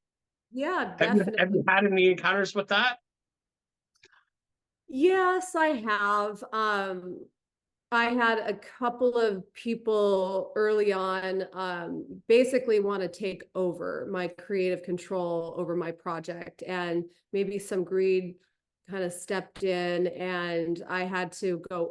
Yeah, Have you definitely. had any encounters with that? Yes, I have. I had a couple of people early on basically want to take over my creative control over my project, and maybe some greed kind of stepped in, and I had to go,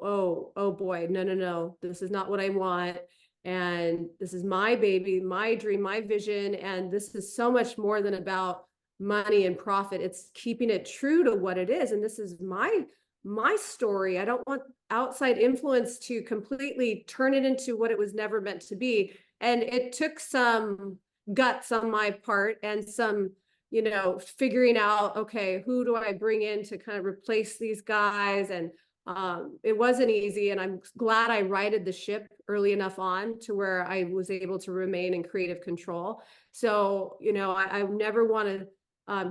oh boy, no, no, no, this is not what I want. And this is my baby, my dream, my vision. And this is so much more than about money and profit. It's keeping it true to what it is. And this is my story. I don't want outside influence to completely turn it into what it was never meant to be. And it took some guts on my part and some, you know, figuring out, okay, who do I bring in to kind of replace these guys? And it wasn't easy. And I'm glad I righted the ship early enough on to where I was able to remain in creative control. So, you know, I never want to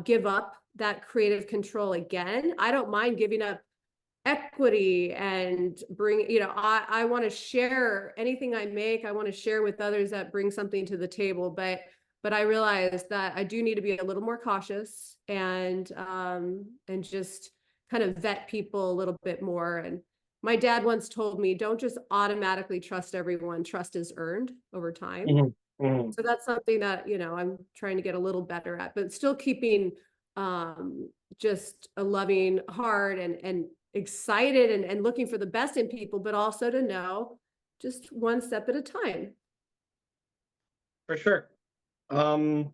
give up that creative control again. I don't mind giving up equity and bring, you know, I want to share anything I make. I want to share with others that bring something to the table. But I realize that I do need to be a little more cautious and just kind of vet people a little bit more. And my dad once told me, don't just automatically trust everyone. Trust is earned over time. Mhm, mhm. So that's something that, you know, I'm trying to get a little better at, but still keeping just a loving heart and excited and looking for the best in people, but also to know just one step at a time. For sure. Um,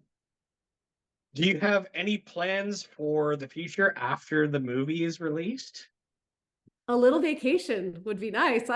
do you have any plans for the future after the movie is released? A little vacation would be nice.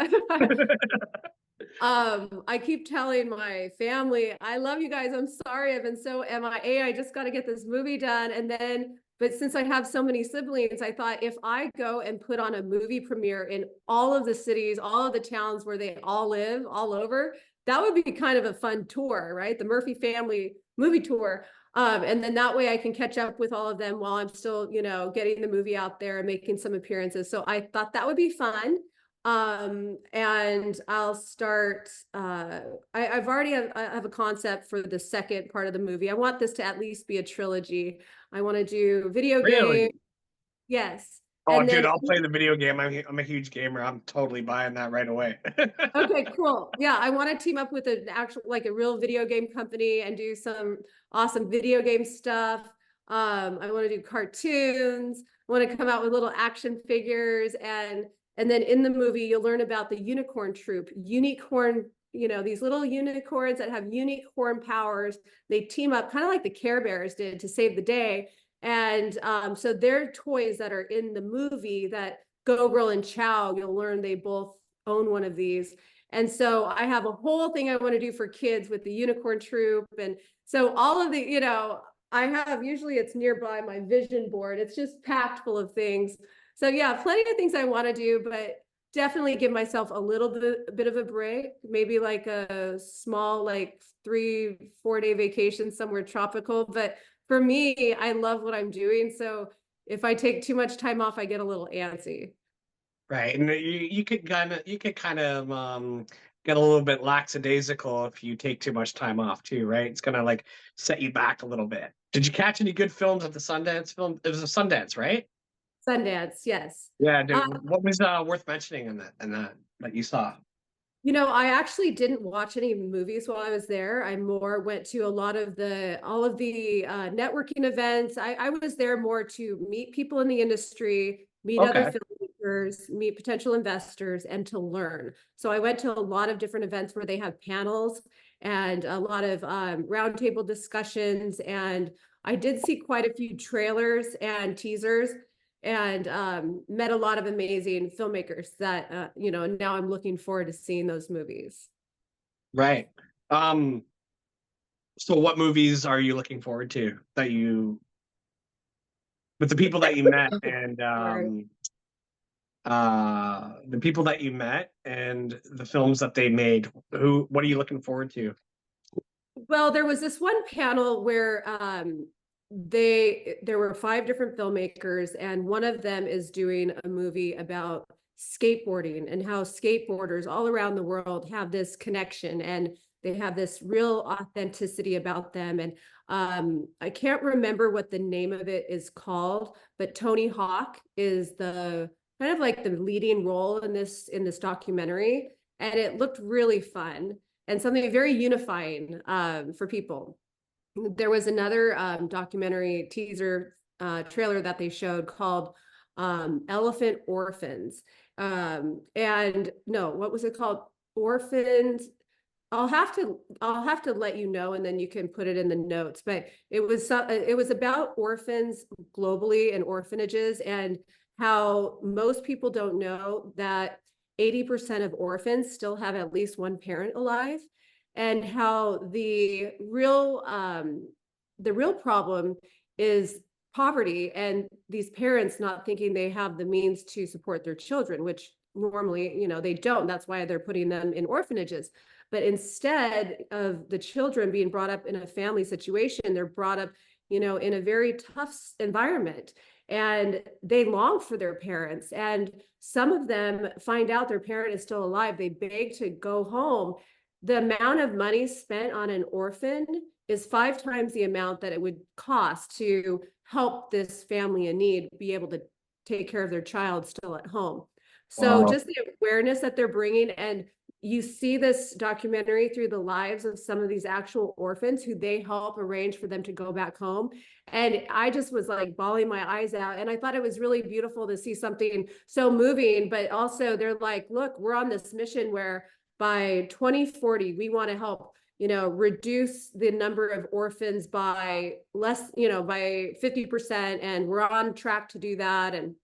I keep telling my family, I love you guys. I'm sorry I've been so MIA. I just got to get this movie done. And then, but since I have so many siblings, I thought if I go and put on a movie premiere in all of the cities, all of the towns where they all live, all over, that would be kind of a fun tour, right? The Murphy family movie tour. And then that way I can catch up with all of them while I'm still, you know, getting the movie out there and making some appearances. So I thought that would be fun. And I'll start, I've already I have a concept for the second part of the movie. I want this to at least be a trilogy. I want to do video game. Really? Yes. Oh, And dude, then I'll play the video game. I'm a huge gamer. I'm totally buying that right away. okay, cool. Yeah, I want to team up with an actual, like a real video game company and do some awesome video game stuff. I want to do cartoons. I want to come out with little action figures, and then in the movie you'll learn about the unicorn troop. Unicorn, these little unicorns that have unicorn powers. They team up kind of like the Care Bears did to save the day. And so they're toys that are in the movie that Go Girl and Chow, you'll learn they both own one of these. And so I have a whole thing I want to do for kids with the unicorn troop. And so all of the, I have, usually it's nearby my vision board. It's just packed full of things. So yeah, plenty of things I want to do, but definitely give myself a little bit of a break, maybe like a small, like 3-4 day vacation somewhere tropical. But for me, I love what I'm doing. So if I take too much time off, I get a little antsy. Right, and you could kind of get a little bit lackadaisical if you take too much time off too, right? It's gonna like set you back a little bit. Did you catch any good films at the Sundance film? It was a Sundance, right? Sundance, yes. Yeah, Uh, dude. What was worth mentioning in that you saw? I actually didn't watch any movies while I was there. I more went to a lot of all of the networking events. I was there more to meet people in the industry, meet other Okay. filmmakers, meet potential investors, and to learn. So I went to a lot of different events where they have panels and a lot of roundtable discussions. And I did see quite a few trailers and teasers and met a lot of amazing filmmakers that now I'm looking forward to seeing those movies. Right. Um, so what movies are you looking forward to that you with the people that you met and Sorry. the people that you met and the films that they made? What are you looking forward to? Well, there was this one panel where there were 5 different filmmakers, and one of them is doing a movie about skateboarding and how skateboarders all around the world have this connection and they have this real authenticity about them. And I can't remember what the name of it is called, but Tony Hawk is the kind of like the leading role in this documentary, and it looked really fun and something very unifying for people. There was another documentary teaser trailer that they showed called Elephant Orphans. And no, what was it called? Orphans. I'll have to let you know, and then you can put it in the notes. But it was about orphans globally and orphanages, and how most people don't know that 80% of orphans still have at least one parent alive, and how the real problem is poverty and these parents not thinking they have the means to support their children, which normally they don't. That's why they're putting them in orphanages. But instead of the children being brought up in a family situation, they're brought up in a very tough environment, and they long for their parents, and some of them find out their parent is still alive. They beg to go home. The amount of money spent on an orphan is 5 times the amount that it would cost to help this family in need be able to take care of their child still at home. So Wow. just the awareness that they're bringing, and you see this documentary through the lives of some of these actual orphans who they help arrange for them to go back home. And I just was like bawling my eyes out. And I thought it was really beautiful to see something so moving, but also they're like, look, we're on this mission where by 2040, we want to help reduce the number of orphans by by 50%. And we're on track to do that. And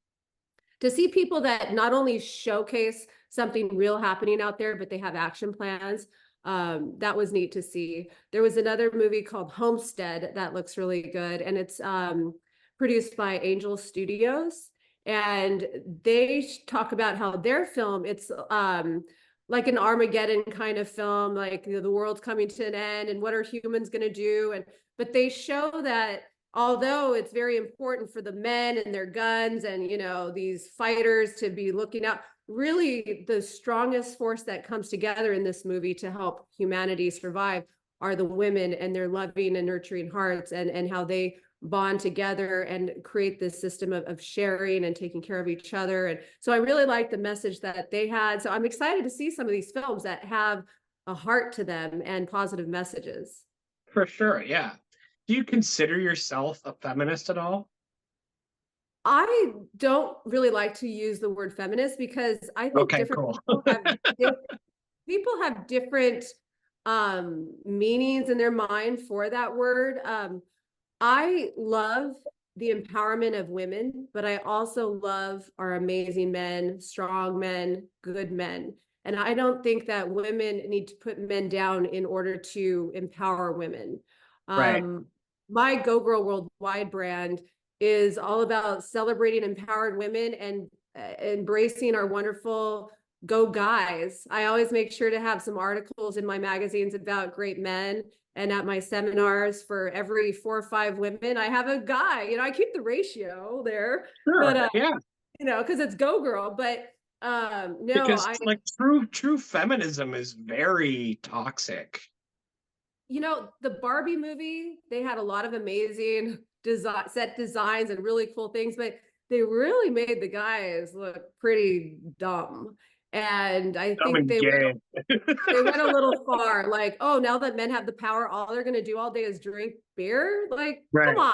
to see people that not only showcase something real happening out there, but they have action plans. That was neat to see. There was another movie called Homestead that looks really good, and it's produced by Angel Studios. And they talk about how their film, it's like an Armageddon kind of film, like the world's coming to an end and what are humans going to do? But they show that although it's very important for the men and their guns and these fighters to be looking out, really the strongest force that comes together in this movie to help humanity survive are the women and their loving and nurturing hearts, and how they bond together and create this system of sharing and taking care of each other. And so I really like the message that they had. So I'm excited to see some of these films that have a heart to them and positive messages. For sure, yeah. Do you consider yourself a feminist at all? I don't really like to use the word feminist because I think Okay, different cool. people have different meanings in their mind for that word. I love the empowerment of women, but I also love our amazing men, strong men, good men. And I don't think that women need to put men down in order to empower women. Right. My Go Girl Worldwide brand is all about celebrating empowered women and embracing our wonderful go guys. I always make sure to have some articles in my magazines about great men, and at my seminars, for every 4 or 5 women, I have a guy. I keep the ratio there, but Sure. Yeah. because it's go girl. But no, Because like true feminism is very toxic. the Barbie movie, they had a lot of amazing set designs and really cool things, but they really made the guys look pretty dumb. And I Dumb think and gay. they went a little far. Like, oh, now that men have the power, all they're going to do all day is drink beer. Like, come Right. on,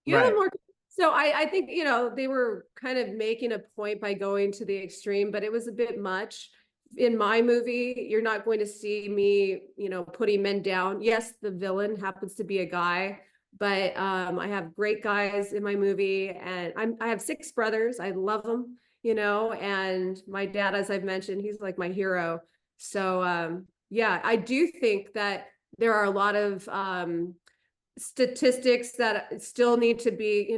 you have Right. more. So I think they were kind of making a point by going to the extreme, but it was a bit much. In my movie, you're not going to see me, putting men down. Yes, the villain happens to be a guy, but I have great guys in my movie, and I have 6 brothers. I love them, and my dad, as I've mentioned, he's like my hero. So yeah, I do think that there are a lot of statistics that still need to be,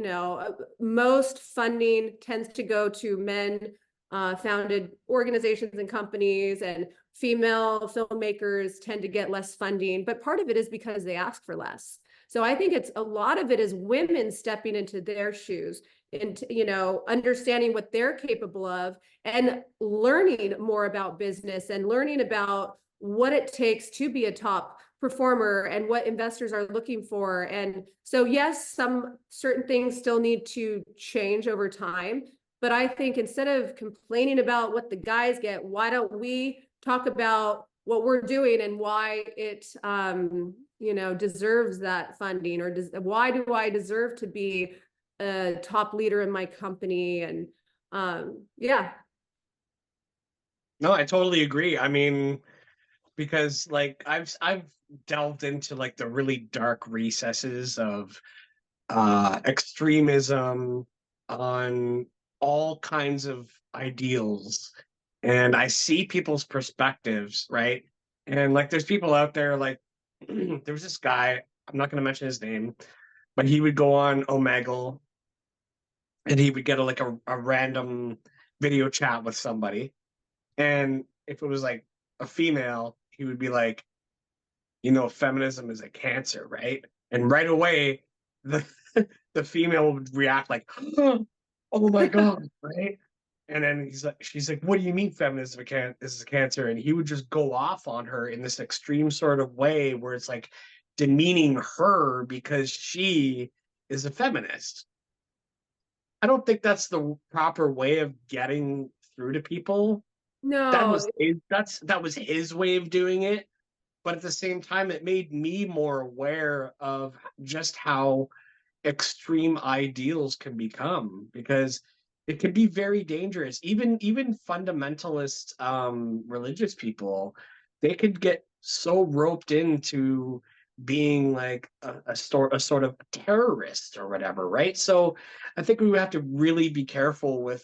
most funding tends to go to men founded organizations and companies, and female filmmakers tend to get less funding. But part of it is because they ask for less. So I think it's a lot of it is women stepping into their shoes and, understanding what they're capable of and learning more about business and learning about what it takes to be a top performer and what investors are looking for. And so, yes, some certain things still need to change over time. But I think instead of complaining about what the guys get, why don't we talk about what we're doing and why it, deserves that funding, or why do I deserve to be a top leader in my company? And yeah. No, I totally agree. I mean, because like I've delved into like the really dark recesses of extremism on all kinds of ideals, and I see people's perspectives, right? And like there's people out there like there was this guy, I'm not going to mention his name, but he would go on Omegle and he would get a random video chat with somebody, and if it was like a female, he would be like, feminism is a cancer, right? And right away, the the female would react like, oh my god, right? And then she's like, what do you mean feminism is a cancer? And he would just go off on her in this extreme sort of way where it's like demeaning her because she is a feminist. I don't think that's the proper way of getting through to people. No. That was his way of doing it, but at the same time it made me more aware of just how extreme ideals can become, because it can be very dangerous. Even fundamentalist religious people, they could get so roped into being like a sort of terrorist or whatever, right? So I think we have to really be careful with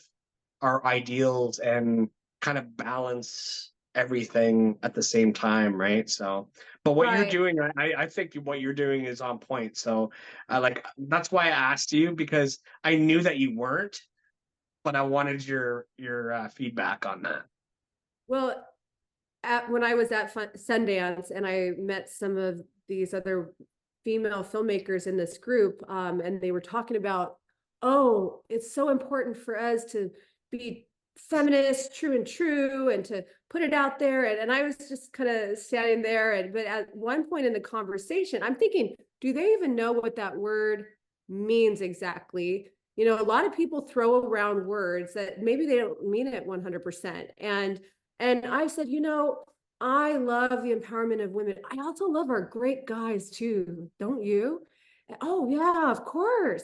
our ideals and kind of balance everything at the same time, right? So, but what you're Right. doing, I think what you're doing is on point. So, like that's why I asked you, because I knew that you weren't, but I wanted your feedback on that. Well, when I was at Sundance and I met some of these other female filmmakers in this group, and they were talking about, oh, it's so important for us to be feminist, true, and to put it out there. And I was just kind of standing there. But at one point in the conversation, I'm thinking, do they even know what that word means exactly. You know, a lot of people throw around words that maybe they don't mean it 100%. And I said, you know, I love the empowerment of women. I also love our great guys too, don't you? Oh yeah, of course.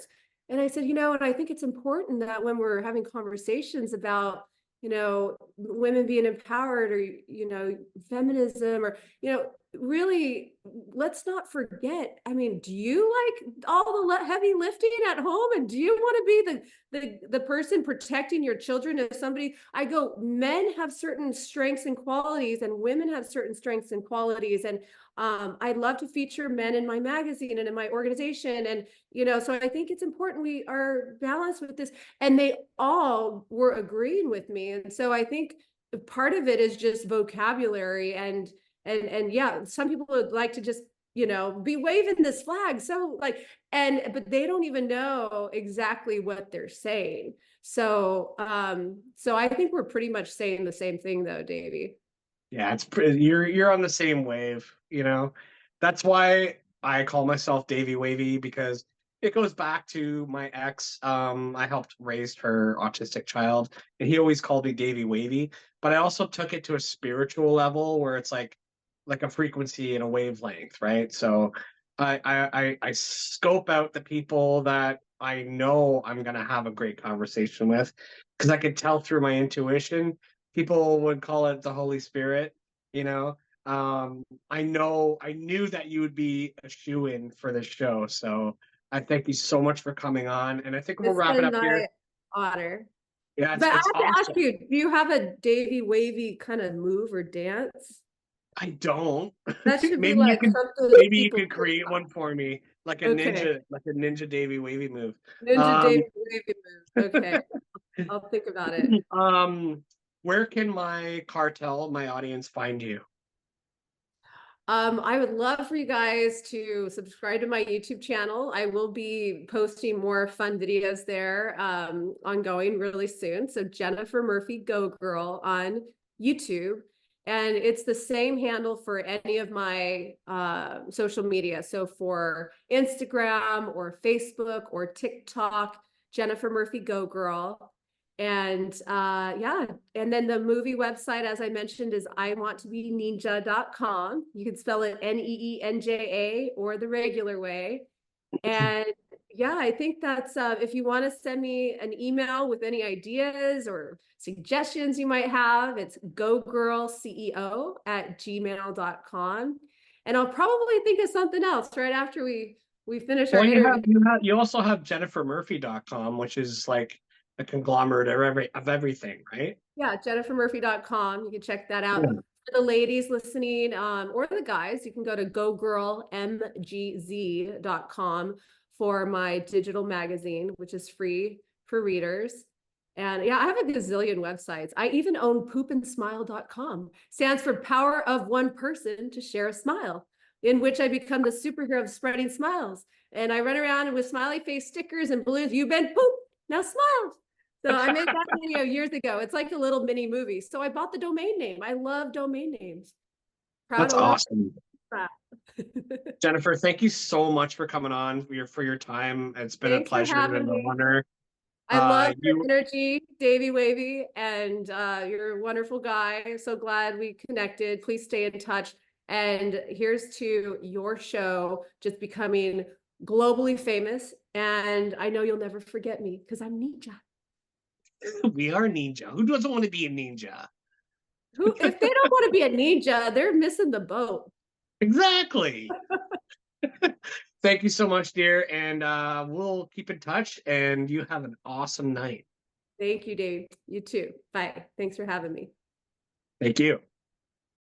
And I said, you know, and I think it's important that when we're having conversations about, you know, women being empowered or, you know, feminism or, you know, really, let's not forget. I mean, do you like all the heavy lifting at home, and do you want to be the person protecting your children? If somebody, I go, men have certain strengths and qualities, and women have certain strengths and qualities, and I'd love to feature men in my magazine and in my organization, and you know, so I think it's important we are balanced with this, and they all were agreeing with me, and so I think part of it is just vocabulary and yeah, some people would like to just, you know, be waving this flag. So like, but they don't even know exactly what they're saying. So I think we're pretty much saying the same thing though, Davey. Yeah, it's pretty, you're on the same wave, you know. That's why I call myself Davy Wavy, because it goes back to my ex. I helped raise her autistic child, and he always called me Davy Wavy. But I also took it to a spiritual level where it's like a frequency and a wavelength, right? So I scope out the people that I know I'm gonna have a great conversation with, because I could tell through my intuition. People would call it the Holy Spirit, you know. I knew that you would be a shoe-in for this show, so I thank you so much for coming on, and I think we'll It's wrap it been up my here. honor. Yeah, But I it's have to ask awesome. you, do you have a Davy Wavy kind of move or dance? I don't. That should be maybe you like can something that maybe you people could think create one for me, about. Okay. like a ninja Davy Wavy move. Ninja Um, Davy Wavy move. Okay. I'll think about it. um, where can my cartel, my audience, find you? I would love for you guys to subscribe to my YouTube channel. I will be posting more fun videos there ongoing really soon. So Jennifer Murphy Go Girl on YouTube. And it's the same handle for any of my social media. So for Instagram or Facebook or TikTok, Jennifer Murphy Go Girl. And yeah, and then the movie website, as I mentioned, is iwanttobeeninja.com. You can spell it Neenja or the regular way. And yeah, I think that's if you want to send me an email with any ideas or suggestions you might have, it's gogirlceo@gmail.com. And I'll probably think of something else right after we finish our Well, interview. you also have jennifermurphy.com, which is like a conglomerate of everything, right? Yeah, jennifermurphy.com. You can check that out. Yeah. For the ladies listening, or the guys, you can go to gogirlmgz.com for my digital magazine, which is free for readers. And yeah, I have a gazillion websites. I even own poopandsmile.com. Stands for Power of One Person to Share a Smile, in which I become the superhero of spreading smiles. And I run around with smiley face stickers and balloons. You've been poop, now smile. So I made that video years ago. It's like a little mini movie. So I bought the domain name. I love domain names. Proud That's owner of awesome. that. Jennifer, thank you so much for coming on, for your time. It's been a Thanks for pleasure and having an me. honor. I love your You energy, Davy Wavy, and you're a wonderful guy. So glad we connected. Please stay in touch. And here's to your show just becoming globally famous. And I know you'll never forget me because I'm Neenja. we are ninja. Who doesn't want to be a ninja? Who, if they don't want to be a ninja, they're missing the boat. Exactly. Thank you so much, dear, and we'll keep in touch. And you have an awesome night. Thank you, Dave. You too. Bye. Thanks for having me. Thank you.